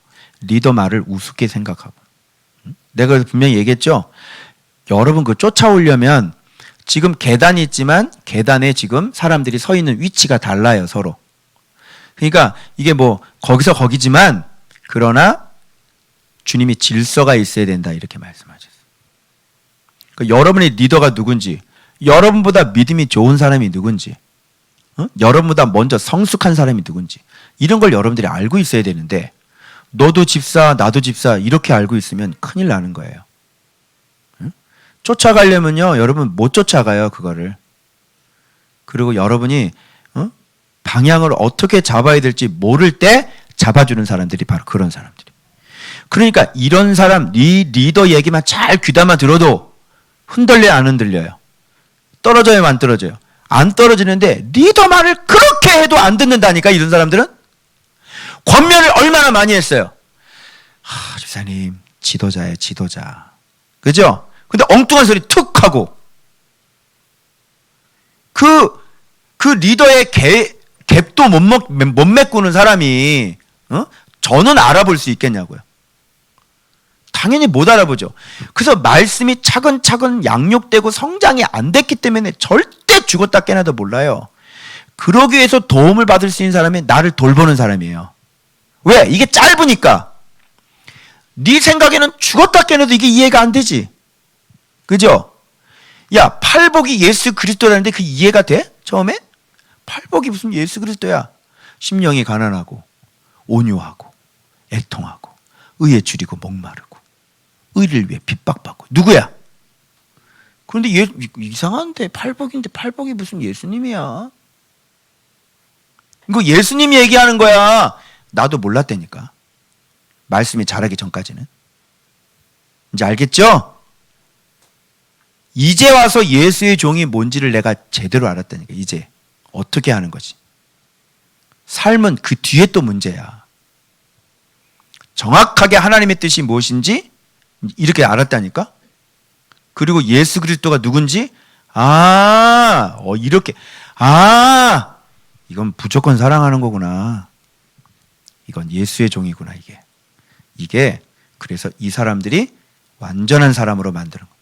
리더 말을 우습게 생각하고. 내가 분명히 얘기했죠? 여러분 그 쫓아오려면 지금 계단이 있지만 계단에 지금 사람들이 서 있는 위치가 달라요, 서로. 그러니까 이게 뭐 거기서 거기지만 그러나 주님이 질서가 있어야 된다, 이렇게 말씀하셨어요. 그러니까 여러분의 리더가 누군지, 여러분보다 믿음이 좋은 사람이 누군지, 여러분보다 먼저 성숙한 사람이 누군지, 이런 걸 여러분들이 알고 있어야 되는데 너도 집사, 나도 집사 이렇게 알고 있으면 큰일 나는 거예요. 응? 쫓아가려면요, 여러분 못 쫓아가요, 그거를. 그리고 여러분이 방향을 어떻게 잡아야 될지 모를 때 잡아주는 사람들이 바로 그런 사람들이. 그러니까 이런 사람, 리더 얘기만 잘 귀담아 들어도 흔들려요, 안 흔들려요? 떨어져요, 안 떨어져요? 안 떨어지는데 리더 말을 그렇게 해도 안 듣는다니까, 이런 사람들은. 권면을 얼마나 많이 했어요. 집사님, 지도자예요, 지도자. 그죠? 근데 엉뚱한 소리 툭 하고. 그 리더의 갭도 못 메꾸는 사람이, 저는 알아볼 수 있겠냐고요. 당연히 못 알아보죠. 그래서 말씀이 차근차근 양육되고 성장이 안 됐기 때문에 절대 죽었다 깨나도 몰라요. 그러기 위해서 도움을 받을 수 있는 사람이 나를 돌보는 사람이에요. 왜? 이게 짧으니까. 네 생각에는 죽었다 깨나도 이게 이해가 안 되지. 그죠? 야, 팔복이 예수 그리스도라는데 그 이해가 돼? 처음에? 팔복이 무슨 예수 그리스도야. 심령이 가난하고 온유하고 애통하고 의에 줄이고 목마르고 의를 위해 핍박받고. 누구야? 그런데 이상한데 팔복인데 팔복이 무슨 예수님이야. 이거 예수님이 얘기하는 거야. 나도 몰랐다니까. 말씀이 자라기 전까지는. 이제 알겠죠? 이제 와서 예수의 종이 뭔지를 내가 제대로 알았다니까. 이제 어떻게 하는 거지. 삶은 그 뒤에 또 문제야. 정확하게 하나님의 뜻이 무엇인지 이렇게 알았다니까. 그리고 예수 그리스도가 누군지 이렇게 이건 무조건 사랑하는 거구나. 이건 예수의 종이구나. 이게 그래서 이 사람들이 완전한 사람으로 만드는 거예요.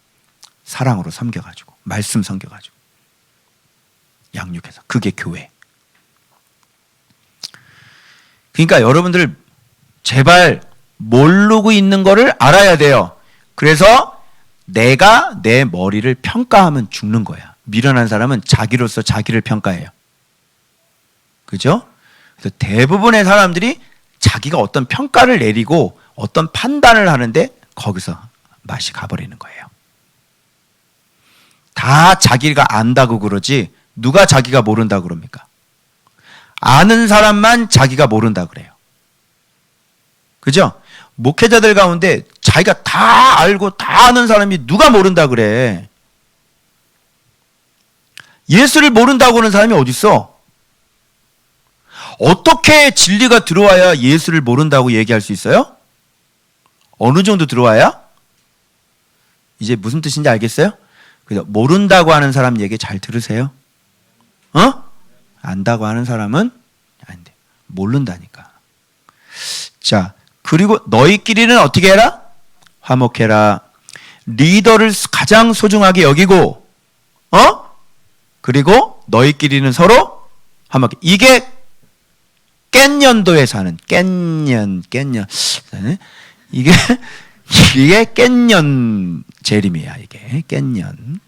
사랑으로 섬겨가지고, 말씀 섬겨가지고, 양육해서. 그게 교회. 그러니까 여러분들 제발 모르고 있는 거를 알아야 돼요. 그래서 내가 내 머리를 평가하면 죽는 거야. 미련한 사람은 자기로서 자기를 평가해요. 그죠? 그래서 대부분의 사람들이 자기가 어떤 평가를 내리고 어떤 판단을 하는데 거기서 맛이 가버리는 거예요. 다 자기가 안다고 그러지 누가 자기가 모른다고 그럽니까? 아는 사람만 자기가 모른다 그래요. 그죠? 목회자들 가운데 자기가 다 알고 다 아는 사람이 누가 모른다 그래. 예수를 모른다고 하는 사람이 어디 있어? 어떻게 진리가 들어와야 예수를 모른다고 얘기할 수 있어요? 어느 정도 들어와야? 이제 무슨 뜻인지 알겠어요? 그래서 모른다고 하는 사람 얘기 잘 들으세요. 안다고 하는 사람은 안 돼. 모른다니까. 자, 그리고 너희끼리는 어떻게 해라? 화목해라. 리더를 가장 소중하게 여기고, 그리고 너희끼리는 서로 화목해. 이게 깻년도에 사는 깻년. 이게 깻년 재림이야. 이게 깻년.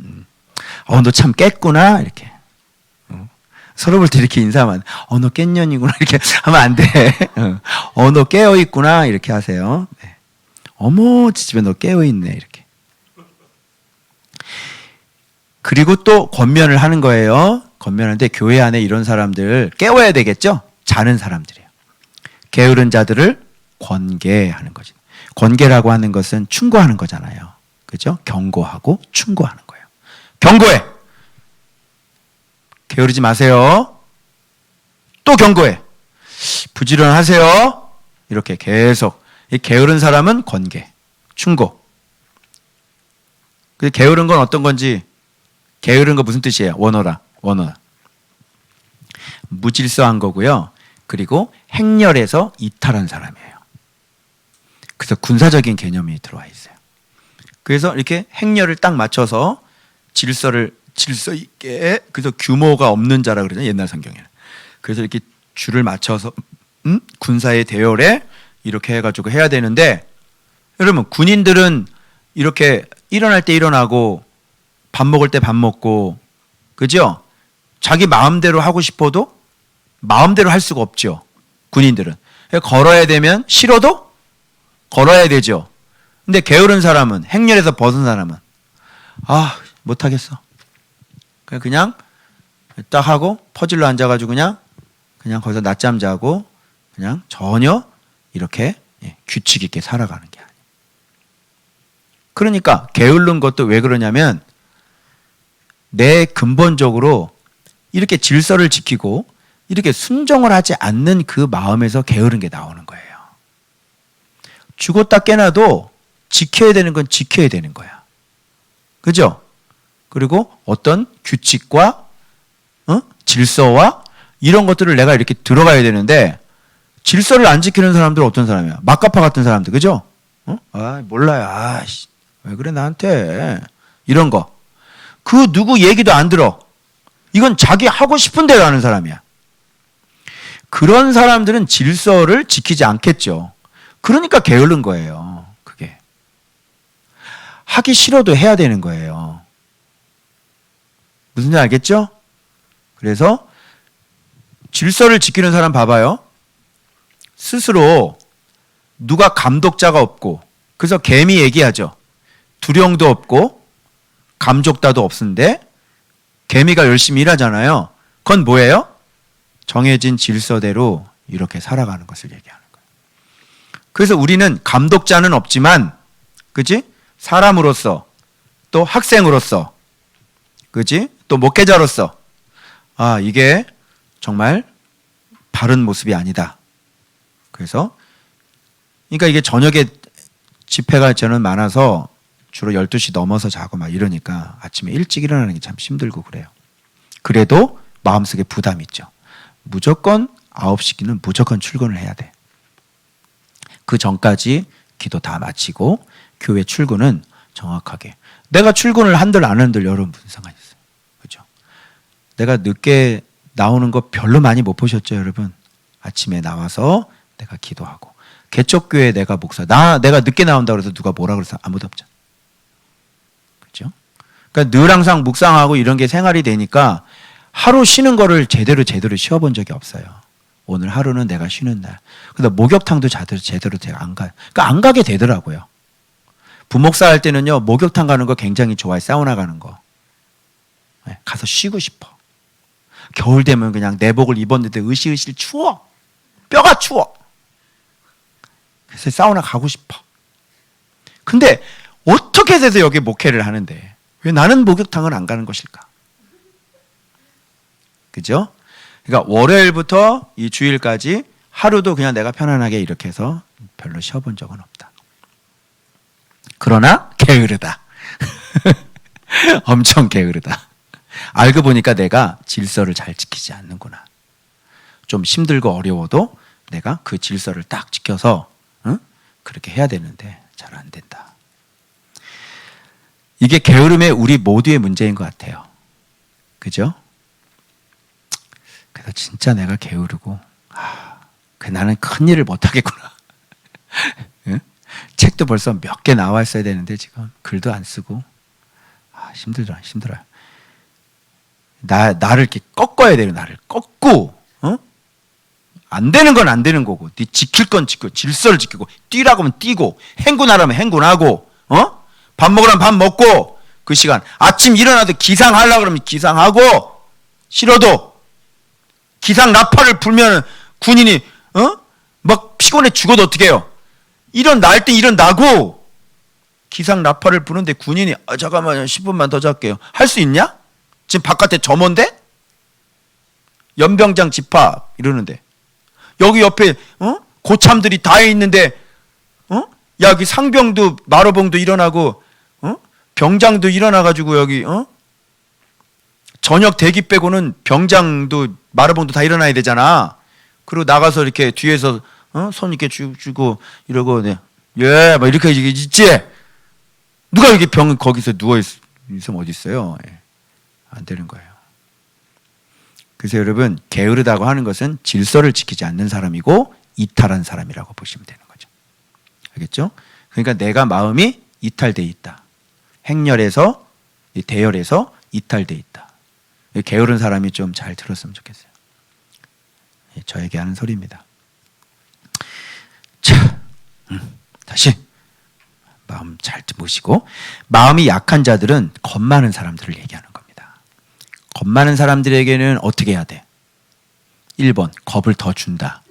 너 참 깼구나 이렇게. 서로 볼 때 이렇게 인사하면 너 깻년이구나 이렇게 하면 안 돼. 너 깨어 있구나 이렇게 하세요. 네. 어머, 집에 너 깨어 있네 이렇게. 그리고 또 권면을 하는 거예요. 권면하는데 교회 안에 이런 사람들 깨워야 되겠죠? 자는 사람들이에요. 게으른 자들을 권계하는 거지. 권계라고 하는 것은 충고하는 거잖아요. 그죠? 경고하고 충고하는 거예요. 경고해. 게으르지 마세요. 또 경고해. 부지런하세요. 이렇게 계속. 이 게으른 사람은 권계, 충고. 그 게으른 건 어떤 건지, 게으른 거 무슨 뜻이에요? 원어라. 무질서한 거고요. 그리고 행렬에서 이탈한 사람이에요. 그래서 군사적인 개념이 들어와 있어요. 그래서 이렇게 행렬을 딱 맞춰서 질서 있게, 그래서 규모가 없는 자라 그러잖아요, 옛날 성경에는. 그래서 이렇게 줄을 맞춰서 군사의 대열에 이렇게 해가지고 해야 되는데, 여러분 군인들은 이렇게 일어날 때 일어나고 밥 먹을 때 밥 먹고, 그죠? 자기 마음대로 하고 싶어도 마음대로 할 수가 없죠. 군인들은 걸어야 되면 싫어도 걸어야 되죠. 근데 게으른 사람은, 행렬에서 벗은 사람은 못하겠어. 그냥 딱 하고 퍼질러 앉아가지고 그냥 거기서 낮잠 자고 그냥 전혀 이렇게 규칙 있게 살아가는 게 아니에요. 그러니까 게으른 것도 왜 그러냐면 내 근본적으로 이렇게 질서를 지키고 이렇게 순종을 하지 않는 그 마음에서 게으른 게 나오는 거예요. 죽었다 깨나도 지켜야 되는 건 지켜야 되는 거야. 그죠? 그리고 어떤 규칙과 질서와 이런 것들을 내가 이렇게 들어가야 되는데 질서를 안 지키는 사람들은 어떤 사람이야? 막가파 같은 사람들, 그죠? 몰라요. 왜 그래 나한테 이런 거. 그 누구 얘기도 안 들어. 이건 자기 하고 싶은 대로 하는 사람이야. 그런 사람들은 질서를 지키지 않겠죠. 그러니까 게으른 거예요. 그게. 하기 싫어도 해야 되는 거예요. 무슨 지 알겠죠? 그래서 질서를 지키는 사람 봐봐요. 스스로 누가 감독자가 없고, 그래서 개미 얘기하죠. 두령도 없고 감족다도 없는데 개미가 열심히 일하잖아요. 그건 뭐예요? 정해진 질서대로 이렇게 살아가는 것을 얘기하는 거예요. 그래서 우리는 감독자는 없지만, 그지? 사람으로서, 또 학생으로서, 그지? 또 목회자로서, 이게 정말 바른 모습이 아니다. 그래서, 그러니까 이게 저녁에 집회가 저는 많아서 주로 12시 넘어서 자고 막 이러니까 아침에 일찍 일어나는 게 참 힘들고 그래요. 그래도 마음속에 부담이 있죠. 무조건 9시기는 무조건 출근을 해야 돼. 그 전까지 기도 다 마치고 교회 출근은 정확하게. 내가 출근을 한들 안 한들 여러분 무슨 상관이 있어요. 그죠? 내가 늦게 나오는 거 별로 많이 못 보셨죠, 여러분? 아침에 나와서 내가 기도하고. 개척교회 내가 목사. 내가 늦게 나온다고 해서 누가 뭐라 그래서 아무도 없잖아. 그죠? 그러니까 늘 항상 묵상하고 이런 게 생활이 되니까 하루 쉬는 거를 제대로 쉬어본 적이 없어요. 오늘 하루는 내가 쉬는 날. 근데 목욕탕도 제대로 제가 안 가요. 그러니까 안 가게 되더라고요. 부목사 할 때는요, 목욕탕 가는 거 굉장히 좋아해. 사우나 가는 거. 가서 쉬고 싶어. 겨울 되면 그냥 내복을 입었는데 으실으실 추워. 뼈가 추워. 그래서 사우나 가고 싶어. 근데 어떻게 해서 여기 목회를 하는데 왜 나는 목욕탕을 안 가는 것일까? 그죠? 그러니까 월요일부터 이 주일까지 하루도 그냥 내가 편안하게 이렇게 해서 별로 쉬어본 적은 없다. 그러나 게으르다. 엄청 게으르다. 알고 보니까 내가 질서를 잘 지키지 않는구나. 좀 힘들고 어려워도 내가 그 질서를 딱 지켜서 그렇게 해야 되는데 잘 안 된다. 이게 게으름의 우리 모두의 문제인 것 같아요. 그죠? 그래서 진짜 내가 게으르고 나는 큰 일을 못하겠구나. 응? 책도 벌써 몇 개 나와 있어야 되는데 지금 글도 안 쓰고 힘들어요. 나를 이렇게 꺾어야 돼요. 나를 꺾고 안 되는 건 안 되는 거고, 네 지킬 건 지키고, 질서를 지키고, 뛰라고 하면 뛰고, 행군하라면 행군하고, 밥 먹으라면 밥 먹고, 그 시간 아침 일어나도 기상하려고 그러면 기상하고, 싫어도 기상 나팔을 불면 군인이 막 피곤해 죽어도 어떻게 해요? 일어날 때 일어나고 기상 나팔을 부는데 군인이 잠깐만요 10분만 더 잘게요. 할 수 있냐? 지금 바깥에 점원데? 연병장 집합 이러는데 여기 옆에 고참들이 다 있는데 야, 여기 상병도 마로봉도 일어나고 병장도 일어나가지고 여기 저녁 대기 빼고는 병장도 마로봉도 다 일어나야 되잖아. 그리고 나가서 이렇게 뒤에서 손 이렇게 주고 이러고 막 이렇게 있지. 누가 여기 거기서 누워 있으면 어디 있어요? 안 되는 거예요. 그래서 여러분 게으르다고 하는 것은 질서를 지키지 않는 사람이고 이탈한 사람이라고 보시면 되는 거죠. 알겠죠? 그러니까 내가 마음이 이탈돼 있다. 행렬에서 대열에서 이탈돼 있다. 게으른 사람이 좀 잘 들었으면 좋겠어요. 저에게 하는 소리입니다. 자 다시 마음 잘 모시고, 마음이 약한 자들은 겁 많은 사람들을 얘기하는 겁니다. 겁 많은 사람들에게는 어떻게 해야 돼? 1번 겁을 더 준다.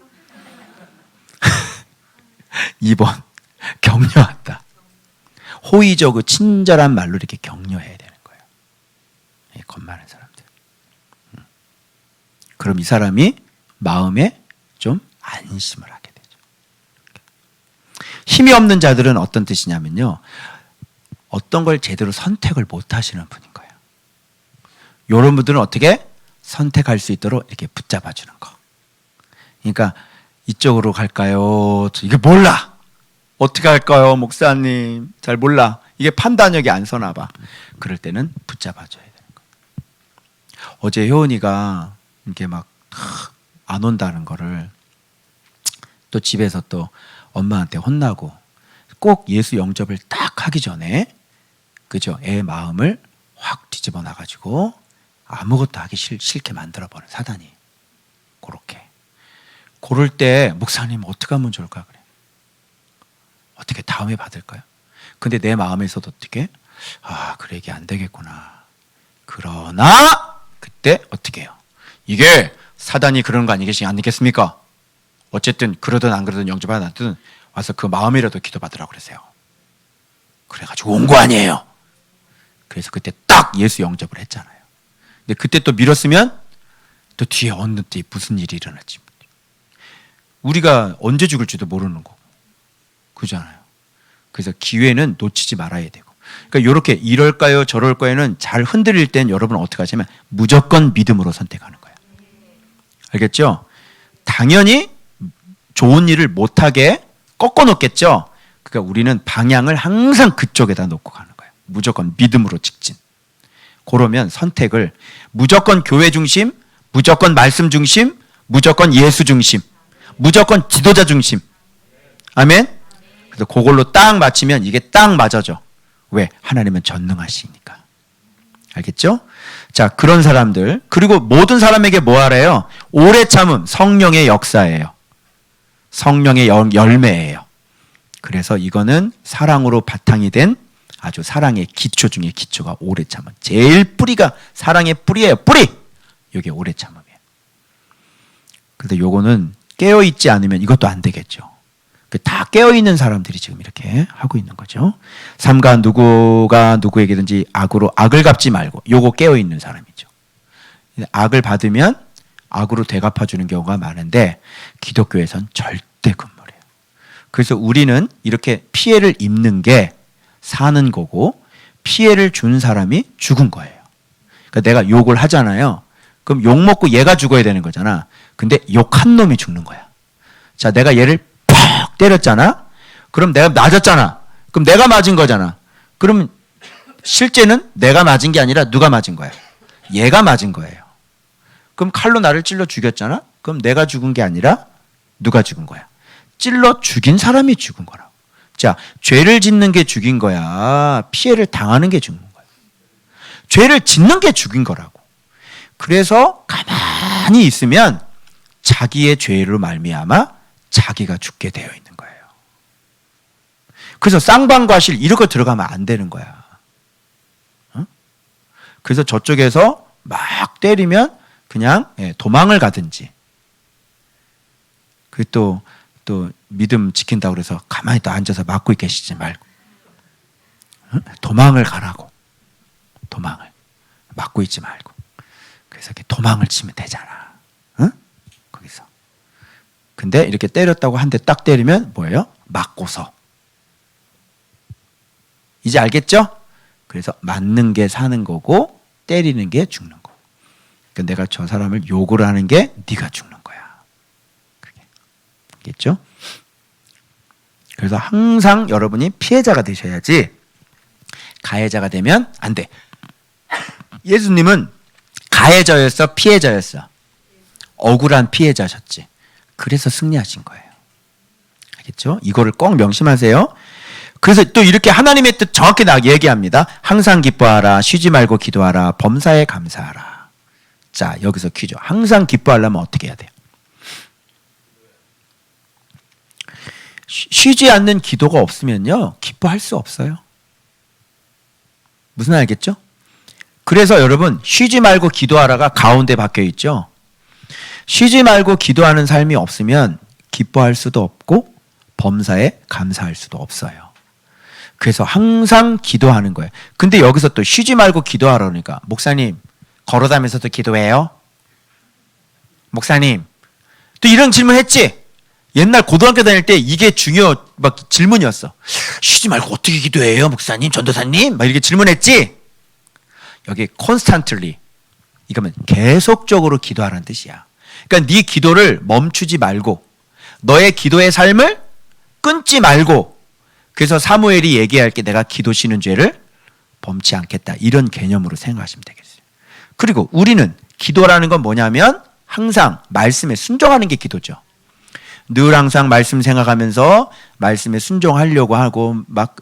2번 격려한다. 호의적 친절한 말로 이렇게 격려해야 되는 거예요. 겁 많은 사람들. 그럼 이 사람이 마음에 좀 안심을 하게 되죠. 힘이 없는 자들은 어떤 뜻이냐면요, 어떤 걸 제대로 선택을 못 하시는 분인 거예요. 이런 분들은 어떻게 선택할 수 있도록 이렇게 붙잡아 주는 거. 그러니까 이쪽으로 갈까요? 이게 몰라. 어떻게 할까요? 목사님 잘 몰라. 이게 판단력이 안 서나 봐. 그럴 때는 붙잡아 줘야 되는 거예요. 어제 효은이가 이렇게 막 안 온다는 거를 또 집에서 또 엄마한테 혼나고, 꼭 예수 영접을 딱 하기 전에, 그죠? 애 마음을 확 뒤집어 놔가지고 아무것도 하기 싫게 만들어버린 사단이. 그렇게. 그럴 때 목사님 어떻게 하면 좋을까 그래. 어떻게 다음에 받을까요? 근데 내 마음에서도 어떻게? 그래, 이게 안 되겠구나. 그러나 그때 어떻게 해요? 이게 사단이 그러는 거 아니겠습니까? 어쨌든 그러든 안 그러든 영접하든 와서 그 마음이라도 기도받으라고 그러세요. 그래가지고 온 거 아니에요. 그래서 그때 딱 예수 영접을 했잖아요. 근데 그때 또 미뤘으면 또 뒤에 어느 때 무슨 일이 일어날지 우리가 언제 죽을지도 모르는 거고, 그잖아요. 그래서 기회는 놓치지 말아야 되고, 그러니까 이렇게 이럴까요 저럴까요는 잘 흔들릴 땐 여러분 어떻게 하시면 무조건 믿음으로 선택하는 거예요. 알겠죠? 당연히 좋은 일을 못하게 꺾어 놓겠죠. 그러니까 우리는 방향을 항상 그쪽에다 놓고 가는 거예요. 무조건 믿음으로 직진. 그러면 선택을 무조건 교회 중심, 무조건 말씀 중심, 무조건 예수 중심, 무조건 지도자 중심. 아멘? 그래서 그걸로 딱 맞추면 이게 딱 맞아져. 왜? 하나님은 전능하시니까. 알겠죠? 자, 그런 사람들. 그리고 모든 사람에게 뭐 하래요? 오래 참음, 성령의 역사예요. 성령의 열매예요. 그래서 이거는 사랑으로 바탕이 된 아주 사랑의 기초 중에 기초가 오래 참음. 제일 뿌리가 사랑의 뿌리예요. 뿌리! 이게 오래 참음이에요. 그런데 요거는 깨어있지 않으면 이것도 안 되겠죠. 다 깨어있는 사람들이 지금 이렇게 하고 있는 거죠. 삼가 누구가 누구에게든지 악을 갚지 말고, 요거 깨어있는 사람이죠. 악을 받으면 악으로 되갚아주는 경우가 많은데 기독교에선 절대 금물이에요. 그래서 우리는 이렇게 피해를 입는 게 사는 거고, 피해를 준 사람이 죽은 거예요. 그러니까 내가 욕을 하잖아요. 그럼 욕 먹고 얘가 죽어야 되는 거잖아. 근데 욕한 놈이 죽는 거야. 자, 내가 얘를 팍 때렸잖아. 그럼 내가 맞았잖아. 그럼 내가 맞은 거잖아. 그럼 실제는 내가 맞은 게 아니라 누가 맞은 거야? 얘가 맞은 거예요. 그럼 칼로 나를 찔러 죽였잖아. 그럼 내가 죽은 게 아니라 누가 죽은 거야? 찔러 죽인 사람이 죽은 거라고. 자, 죄를 짓는 게 죽인 거야? 피해를 당하는 게 죽은 거야? 죄를 짓는 게 죽인 거라고. 그래서 가만히 있으면 자기의 죄로 말미암아 자기가 죽게 되어 있는 거예요. 그래서 쌍방과실 이런 거 들어가면 안 되는 거야. 어? 그래서 저쪽에서 막 때리면 그냥 도망을 가든지, 그 또 믿음 지킨다고 그래서 가만히 또 앉아서 맞고 계시지 말고 도망을 가라고. 도망을 맞고 있지 말고. 그래서 이렇게 도망을 치면 되잖아. 응? 거기서. 근데 이렇게 때렸다고 한 대 딱 때리면 뭐예요? 맞고서. 이제 알겠죠? 그래서 맞는 게 사는 거고 때리는 게 죽는 거고. 그러니까 내가 저 사람을 욕을 하는 게 네가 죽는 거야. 그게. 알겠죠? 그래서 항상 여러분이 피해자가 되셔야지 가해자가 되면 안 돼. 예수님은 가해자였어, 피해자였어? 억울한 피해자셨지. 그래서 승리하신 거예요. 알겠죠? 이거를 꼭 명심하세요. 그래서 또 이렇게 하나님의 뜻 정확히 얘기합니다. 항상 기뻐하라, 쉬지 말고 기도하라, 범사에 감사하라. 자, 여기서 퀴즈. 항상 기뻐하려면 어떻게 해야 돼요? 쉬지 않는 기도가 없으면요, 기뻐할 수 없어요. 무슨 말 알겠죠? 그래서 여러분, 쉬지 말고 기도하라가 가운데 박혀 있죠. 쉬지 말고 기도하는 삶이 없으면 기뻐할 수도 없고 범사에 감사할 수도 없어요. 그래서 항상 기도하는 거예요. 근데 여기서 또 쉬지 말고 기도하라 그러니까, 목사님 걸어다니면서도 기도해요? 목사님 또 이런 질문 했지? 옛날 고등학교 다닐 때 이게 막 질문이었어. 쉬지 말고 어떻게 기도해요, 목사님, 전도사님? 막 이렇게 질문했지? 여기 constantly, 이거면 계속적으로 기도하라는 뜻이야. 그러니까 네 기도를 멈추지 말고, 너의 기도의 삶을 끊지 말고, 그래서 사무엘이 얘기할 게 내가 기도 쉬는 죄를 범치 않겠다, 이런 개념으로 생각하시면 되겠어요. 그리고 우리는 기도라는 건 뭐냐면 항상 말씀에 순종하는 게 기도죠. 늘 항상 말씀 생각하면서 말씀에 순종하려고 하고 막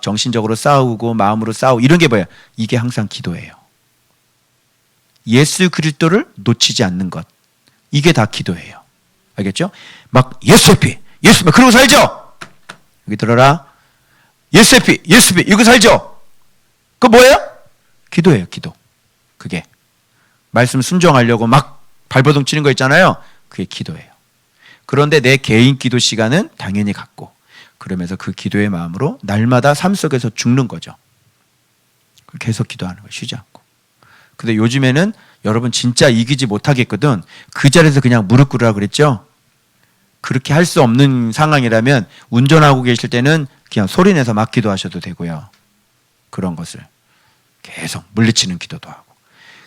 정신적으로 싸우고 마음으로 싸우고 이런 게 뭐예요? 이게 항상 기도예요. 예수 그리스도를 놓치지 않는 것, 이게 다 기도예요. 알겠죠? 막 예수 피 그러고 살죠? 여기 들어라. 예수 피 이거 살죠? 그거 뭐예요? 기도예요. 기도. 그게 말씀 순종하려고 막 발버둥 치는 거 있잖아요. 그게 기도예요. 그런데 내 개인 기도 시간은 당연히 갖고, 그러면서 그 기도의 마음으로 날마다 삶 속에서 죽는 거죠. 계속 기도하는 거예요. 쉬지 않고. 근데 요즘에는 여러분 진짜 이기지 못하겠거든. 그 자리에서 그냥 무릎 꿇으라고 그랬죠. 그렇게 할 수 없는 상황이라면 운전하고 계실 때는 그냥 소리내서 막 기도하셔도 되고요. 그런 것을 계속 물리치는 기도도 하고.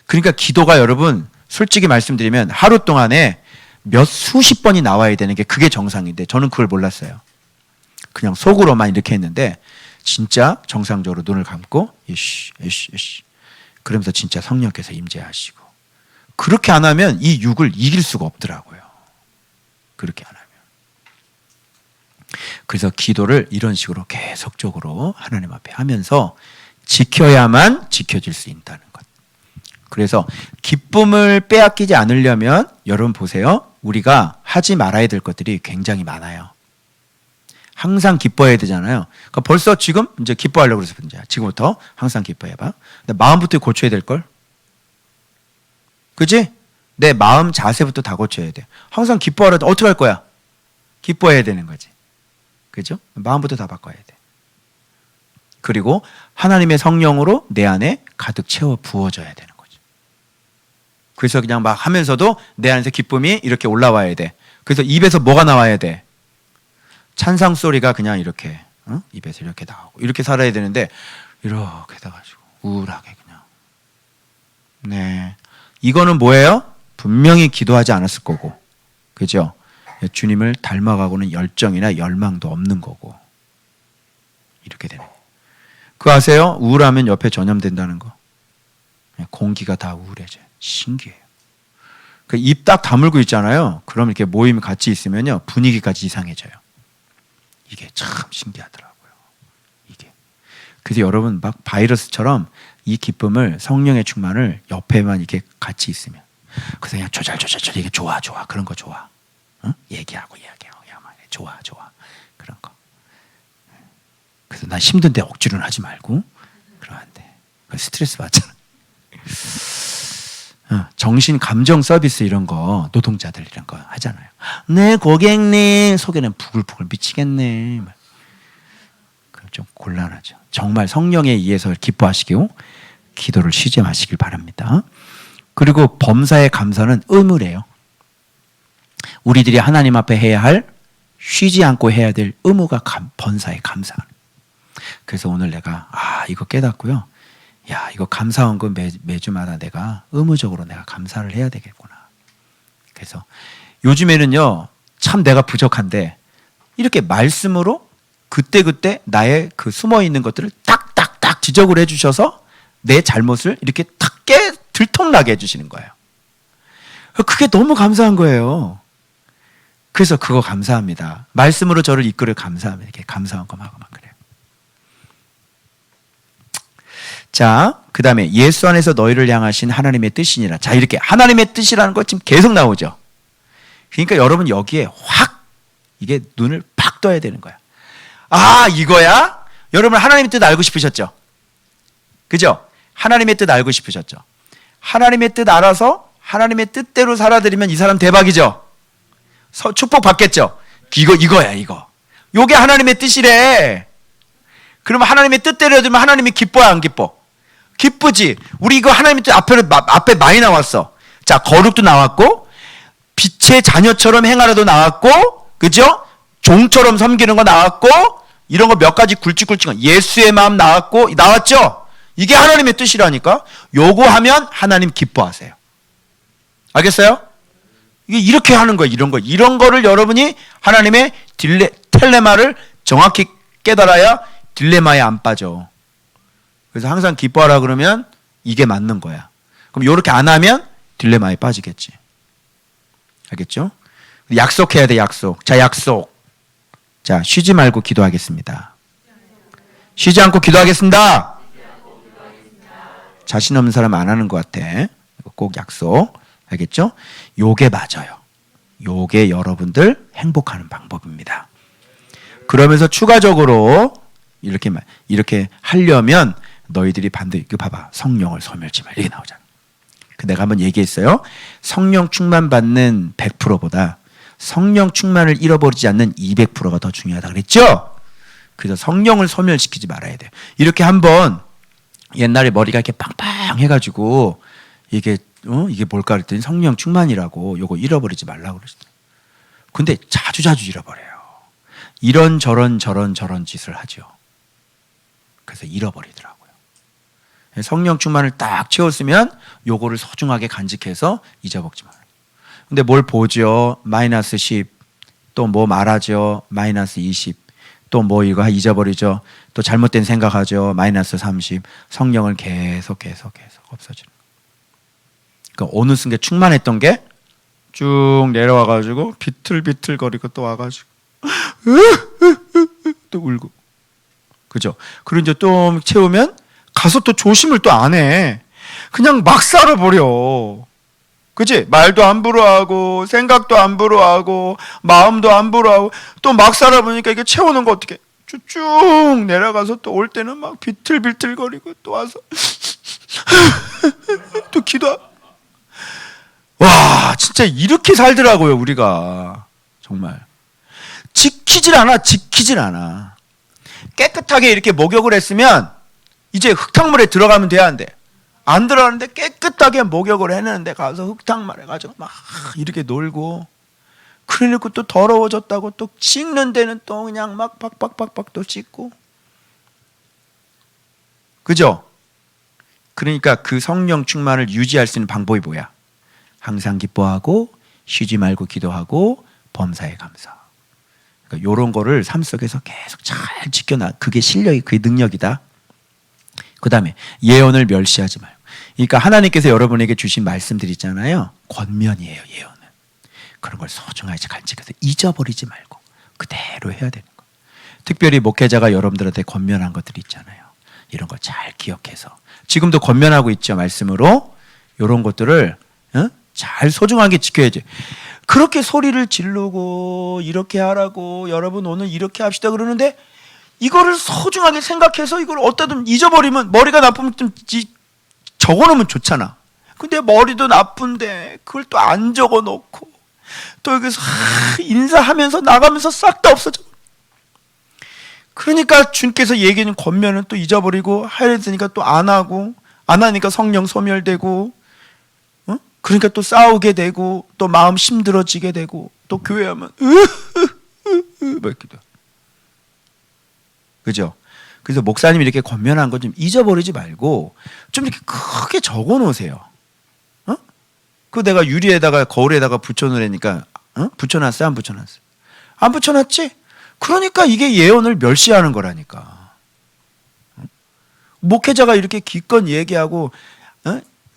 그러니까 기도가 여러분 솔직히 말씀드리면 하루 동안에 몇 수십 번이 나와야 되는 게 그게 정상인데, 저는 그걸 몰랐어요. 그냥 속으로만 이렇게 했는데 진짜 정상적으로 눈을 감고 이씨 그러면서 진짜 성령께서 임재하시고, 그렇게 안 하면 이 육을 이길 수가 없더라고요. 그렇게 안 하면. 그래서 기도를 이런 식으로 계속적으로 하나님 앞에 하면서 지켜야만 지켜질 수 있다는 것. 그래서 기쁨을 빼앗기지 않으려면 여러분 보세요. 우리가 하지 말아야 될 것들이 굉장히 많아요. 항상 기뻐해야 되잖아요. 그러니까 벌써 지금 이제 기뻐하려고 그래서 이제 지금부터 항상 기뻐해봐. 근데 마음부터 고쳐야 될 걸. 그지? 내 마음 자세부터 다 고쳐야 돼. 항상 기뻐하려면 어떻게 할 거야? 기뻐해야 되는 거지. 그죠? 마음부터 다 바꿔야 돼. 그리고 하나님의 성령으로 내 안에 가득 채워 부어져야 되는 거죠. 그래서 그냥 막 하면서도 내 안에서 기쁨이 이렇게 올라와야 돼. 그래서 입에서 뭐가 나와야 돼? 찬상 소리가 그냥 이렇게 입에서 이렇게 나오고 이렇게 살아야 되는데 이렇게 돼가지고 우울하게 그냥. 네, 이거는 뭐예요? 분명히 기도하지 않았을 거고, 그죠? 주님을 닮아가고는 열정이나 열망도 없는 거고, 이렇게 되는 거예요. 그거 아세요? 우울하면 옆에 전염된다는 거. 공기가 다 우울해져요. 신기해요. 입 딱 다물고 있잖아요. 그럼 이렇게 모임 같이 있으면요, 분위기까지 이상해져요. 이게 참 신기하더라고요. 이게. 그래서 여러분 막 바이러스처럼 이 기쁨을, 성령의 충만을 옆에만 이렇게 같이 있으면, 그래서 그냥 조절 이게 좋아 그런 거 좋아. 응? 얘기하고 좋아 그런 거. 그래서 난 힘든데 억지로는 하지 말고 그러면 안 돼. 스트레스 받잖아. 정신 감정 서비스 이런 거 노동자들 이런 거 하잖아요. 네 고객님 속에는 부글부글 미치겠네. 그럼 좀 곤란하죠. 정말 성령에 의해서 기뻐하시고 기도를 쉬지 마시길 바랍니다. 그리고 범사의 감사는 의무래요. 우리들이 하나님 앞에 해야 할, 쉬지 않고 해야 될 의무가 범사의 감사. 그래서 오늘 내가 이거 깨닫고요. 야, 이거 감사한 거 매주마다 내가 의무적으로 내가 감사를 해야 되겠구나. 그래서 요즘에는요, 참 내가 부족한데 이렇게 말씀으로 그때그때 나의 그 숨어 있는 것들을 딱딱딱 지적을 해주셔서 내 잘못을 이렇게 탁 들통나게 해주시는 거예요. 그게 너무 감사한 거예요. 그래서 그거 감사합니다. 말씀으로 저를 이끌어 감사합니다. 이렇게 감사한 거 하고 막 그래요. 자, 그 다음에 예수 안에서 너희를 향하신 하나님의 뜻이니라. 자, 이렇게 하나님의 뜻이라는 거 지금 계속 나오죠. 그러니까 여러분 여기에 확 이게 눈을 팍 떠야 되는 거야. 아, 이거야? 여러분 하나님의 뜻 알고 싶으셨죠? 그죠? 하나님의 뜻 알고 싶으셨죠? 하나님의 뜻 알아서 하나님의 뜻대로 살아들이면 이 사람 대박이죠? 축복 받겠죠? 이거야, 이거. 요게 하나님의 뜻이래. 그러면 하나님의 뜻대로 해두면 하나님이 기뻐야 안 기뻐? 기쁘지. 우리 이거 하나님의 뜻 앞에 많이 나왔어. 자, 거룩도 나왔고, 빛의 자녀처럼 행하라도 나왔고, 그죠? 종처럼 섬기는 거 나왔고, 이런 거 몇 가지 굵직굵직한 예수의 마음 나왔죠? 이게 하나님의 뜻이라니까. 요거 하면 하나님 기뻐하세요. 알겠어요? 이게 이렇게 하는 거예요. 이런 거를 여러분이 하나님의 텔레마를 정확히 깨달아야 딜레마에 안 빠져. 그래서 항상 기뻐하라 그러면 이게 맞는 거야. 그럼 이렇게 안 하면 딜레마에 빠지겠지. 알겠죠? 약속해야 돼, 약속. 자, 약속. 자, 쉬지 말고 기도하겠습니다. 쉬지 않고 기도하겠습니다. 자신 없는 사람 안 하는 것 같아. 꼭 약속. 알겠죠? 요게 맞아요. 요게 여러분들 행복하는 방법입니다. 그러면서 추가적으로 이렇게 하려면 너희들이 반드시 봐봐. 성령을 소멸치 말. 이렇게 나오잖아. 내가 한번 얘기했어요. 성령 충만 받는 100%보다 성령 충만을 잃어버리지 않는 200%가 더 중요하다 그랬죠? 그래서 성령을 소멸시키지 말아야 돼요. 이렇게 한번 옛날에 머리가 이렇게 빵빵 해가지고 이게 뭘까 그랬더니 성령 충만이라고 요거 잃어버리지 말라고 그러시더라고요. 근데 자주 잃어버려요. 이런저런 짓을 하죠. 그래서 잃어버리더라고요. 성령 충만을 딱 채웠으면 요거를 소중하게 간직해서 잊어먹지 말아요. 근데 뭘 보죠? 마이너스 10, 또 뭐 말하죠? 마이너스 20, 또 뭐 이거 잊어버리죠? 또 잘못된 생각하죠? 마이너스 30, 성령을 계속 없어지는 거예요. 그러니까 어느 순간 충만했던 게 쭉 내려와가지고 비틀비틀거리고 또 와가지고 또 울고, 그죠? 그리고 이제 또 채우면 가서 또 조심을 또 안 해. 그냥 막 살아버려. 그치? 말도 안 불어하고 생각도 안 불어하고 마음도 안 불어하고 또 막 살아보니까 이게 채우는 거 어떻게 쭉 내려가서 또 올 때는 막 비틀비틀거리고 또 와서 또 기도하고. 와, 진짜 이렇게 살더라고요, 우리가. 정말 지키질 않아. 깨끗하게 이렇게 목욕을 했으면 이제 흙탕물에 들어가면 돼야 한대. 안 들어가는데 깨끗하게 목욕을 해내는데 가서 흙탕물 해가지고 막 이렇게 놀고, 그래놓고 또 더러워졌다고 또 씻는 데는 또 그냥 막 박박박박 또 씻고. 그죠? 그러니까 그 성령 충만을 유지할 수 있는 방법이 뭐야? 항상 기뻐하고 쉬지 말고 기도하고 범사에 감사. 그러니까 이런 거를 삶 속에서 계속 잘 지켜놔. 그게 실력이, 그게 능력이다. 그 다음에 예언을 멸시하지 말고. 그러니까 하나님께서 여러분에게 주신 말씀들 있잖아요. 권면이에요, 예언은. 그런 걸 소중하게 간직해서 잊어버리지 말고 그대로 해야 되는 거. 특별히 목회자가 여러분들한테 권면한 것들이 있잖아요. 이런 걸 잘 기억해서 지금도 권면하고 있죠, 말씀으로. 이런 것들을 잘 소중하게 지켜야지. 그렇게 소리를 지르고 이렇게 하라고, 여러분 오늘 이렇게 합시다 그러는데 이거를 소중하게 생각해서 이걸 어디다든 잊어버리면, 머리가 나쁘면 좀 적어놓으면 좋잖아. 근데 머리도 나쁜데 그걸 또 안 적어놓고 또 여기서 인사하면서 나가면서 싹 다 없어져. 그러니까 주님께서 얘기하는 권면은 또 잊어버리고, 해야 되니까 또 안 하고, 안 하니까 성령 소멸되고, 그러니까 또 싸우게 되고, 또 마음 힘들어지게 되고, 또 교회 하면 뭐 이렇게. 그죠? 그래서 목사님이 이렇게 권면한 거 좀 잊어버리지 말고 좀 이렇게 크게 적어 놓으세요. 그 내가 유리에다가 거울에다가 붙여놓으니까 붙여놨어요? 안 붙여놨어요? 안 붙여놨지? 그러니까 이게 예언을 멸시하는 거라니까. 목회자가 이렇게 기껏 얘기하고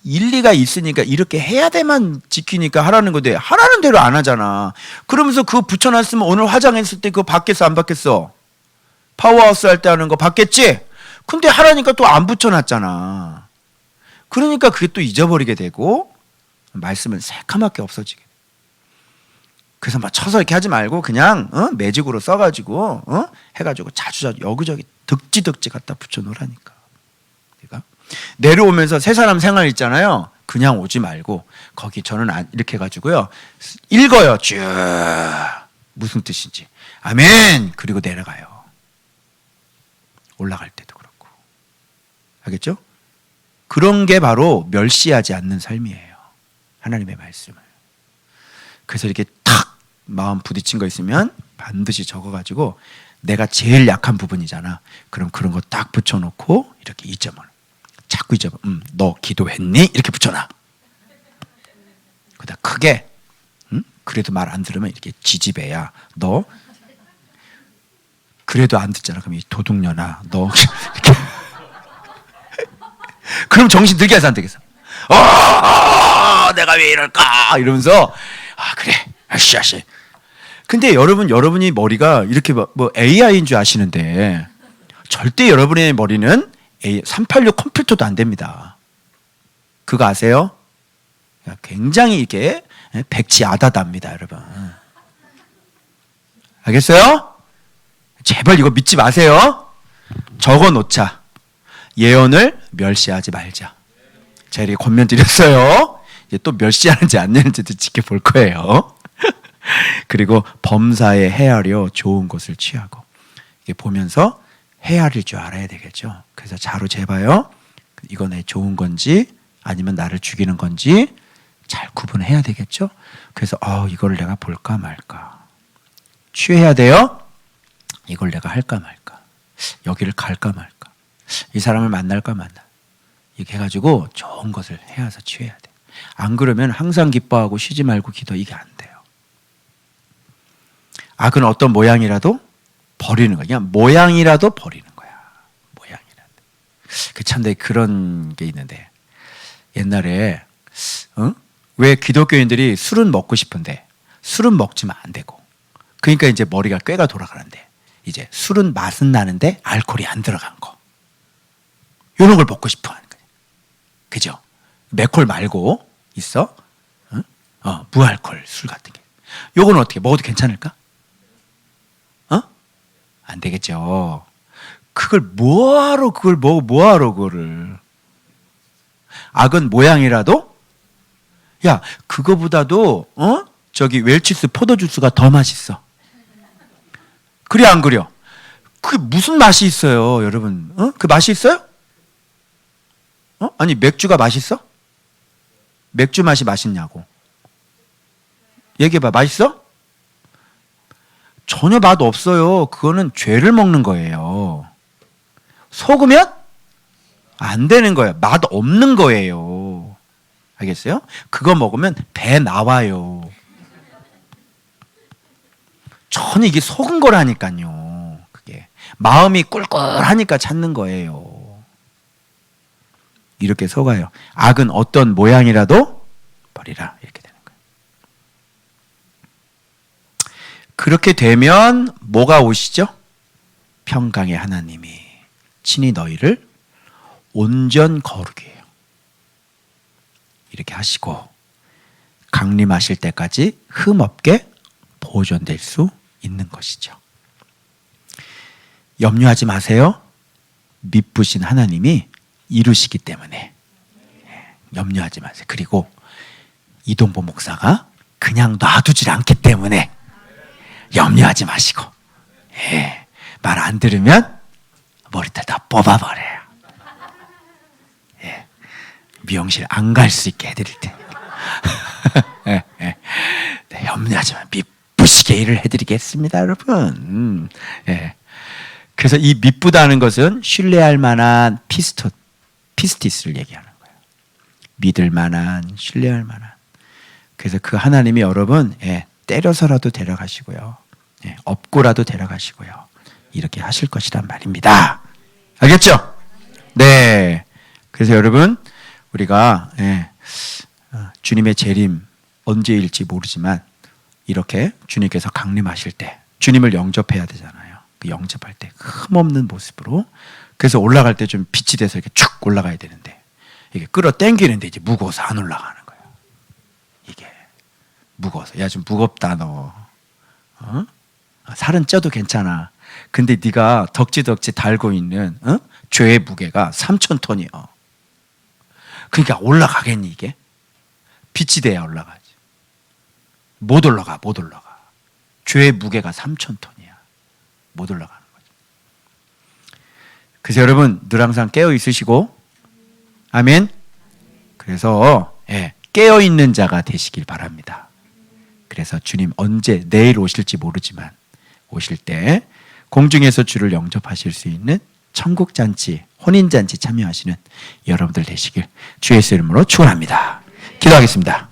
일리가 있으니까 이렇게 해야 돼만 지키니까 하라는 건데 하라는 대로 안 하잖아. 그러면서 그거 붙여놨으면 오늘 화장했을 때 그거 받겠어, 안 받겠어? 파워하우스 할 때 하는 거 받겠지? 근데 하라니까 또 안 붙여놨잖아. 그러니까 그게 또 잊어버리게 되고 말씀은 새카맣게 없어지게 돼. 그래서 막 쳐서 이렇게 하지 말고 그냥 매직으로 써가지고 해가지고 자주 여기저기 득지 갖다 붙여놓으라니까. 내가 내려오면서 세 사람 생활 있잖아요. 그냥 오지 말고 거기 저는 이렇게 해가지고요 읽어요. 쭉 무슨 뜻인지. 아멘. 그리고 내려가요. 올라갈 때도 그렇고. 알겠죠? 그런 게 바로 멸시하지 않는 삶이에요. 하나님의 말씀을. 그래서 이렇게 탁 마음 부딪힌 거 있으면 반드시 적어가지고 내가 제일 약한 부분이잖아. 그럼 그런 거 딱 붙여놓고 이렇게 잊어버려. 자꾸 잊어버려. 너 기도했니? 이렇게 붙여놔. 그러다 크게 그래도 말 안 들으면 이렇게 지지배야. 너 그래도 안 듣잖아. 그럼 이 도둑년아. 너 이렇게. 그럼 정신 들게 해서 안 되겠어. 내가 왜 이럴까? 이러면서 그래. 아씨. 근데 여러분이 머리가 이렇게 뭐 AI인 줄 아시는데 절대 여러분의 머리는 386 컴퓨터도 안 됩니다. 그거 아세요? 굉장히 이렇게 백지아다답니다, 여러분. 알겠어요? 제발 이거 믿지 마세요. 적어 놓자. 예언을 멸시하지 말자. 제가 이렇게 권면 드렸어요. 이제 또 멸시하는지 안 하는지도 지켜볼 거예요. 그리고 범사에 헤아려 좋은 것을 취하고. 이게 보면서 헤아릴 줄 알아야 되겠죠. 그래서 자로 재봐요. 이거 내 좋은 건지 아니면 나를 죽이는 건지 잘 구분해야 되겠죠. 그래서 이걸 내가 볼까 말까. 취해야 돼요. 이걸 내가 할까 말까. 여기를 갈까 말까. 이 사람을 만날까 말까. 이렇게 해가지고 좋은 것을 해야서 취해야 돼. 안 그러면 항상 기뻐하고 쉬지 말고 기도 이게 안 돼요. 악은 어떤 모양이라도 버리는 거야. 그냥 모양이라도 버리는 거야. 모양이라도. 참데 그런 게 있는데 옛날에 왜 기독교인들이 술은 먹고 싶은데 술은 먹지만 안 되고 그러니까 이제 머리가 꾀가 돌아가는데 이제 술은 맛은 나는데 알코올이 안 들어간 거 이런 걸 먹고 싶어 하는 거예요. 그죠? 맥콜 말고 있어? 무알콜 술 같은 게. 요거는 어떻게 먹어도 괜찮을까? 안 되겠죠. 그걸 뭐하러 그걸 먹어? 뭐하러 그거를? 악은 모양이라도 야 그거보다도 저기 웰치스 포도주스가 더 맛있어. 그래 안 그려? 그게 무슨 맛이 있어요, 여러분? 그 맛이 있어요? 아니 맥주가 맛있어? 맥주 맛이 맛있냐고. 얘기해봐. 맛있어? 전혀 맛 없어요. 그거는 죄를 먹는 거예요. 속으면 안 되는 거예요. 맛 없는 거예요. 알겠어요? 그거 먹으면 배 나와요. 전혀 이게 속은 거라니까요. 그게 마음이 꿀꿀하니까 찾는 거예요. 이렇게 속아요. 악은 어떤 모양이라도 버리라. 이렇게 되는 거예요. 그렇게 되면 뭐가 오시죠? 평강의 하나님이 친히 너희를 온전 거룩이에요. 이렇게 하시고 강림하실 때까지 흠없게 보존될 수 있는 것이죠. 염려하지 마세요. 미쁘신 하나님이 이루시기 때문에 염려하지 마세요. 그리고 이동보 목사가 그냥 놔두질 않기 때문에 염려하지 마시고 말 안 들으면 머리털 다 뽑아버려요. 미용실 안 갈 수 있게 해드릴 테니까. 네, 염려하지 마. 미쁘시게 일을 해드리겠습니다, 여러분. 그래서 이 미쁘다는 것은 신뢰할 만한 피스티스를 얘기하는 거예요. 믿을 만한, 신뢰할 만한. 그래서 그 하나님이 여러분 때려서라도 데려가시고요. 업고라도 데려가시고요. 이렇게 하실 것이란 말입니다. 알겠죠? 네. 그래서 여러분 우리가 주님의 재림 언제일지 모르지만 이렇게 주님께서 강림하실 때 주님을 영접해야 되잖아요. 그 영접할 때 흠없는 모습으로. 그래서 올라갈 때 좀 빛이 돼서 이렇게 쭉 올라가야 되는데 이게 끌어당기는데 이제 무거워서 안 올라가는 거예요. 이게 무거워서. 야, 좀 무겁다 너. 살은 쪄도 괜찮아. 근데 네가 덕지덕지 달고 있는 죄의 무게가 3,000톤이야. 그러니까 올라가겠니 이게? 빛이 돼야 올라가지. 못 올라가. 죄의 무게가 3,000톤이야. 못 올라가는 거죠. 그래서 여러분 늘 항상 깨어 있으시고, 아멘. 그래서 깨어 있는 자가 되시길 바랍니다. 그래서 주님 언제 내일 오실지 모르지만 오실 때 공중에서 주를 영접하실 수 있는 천국잔치, 혼인잔치 참여하시는 여러분들 되시길 주의 이름으로 축원합니다. 기도하겠습니다.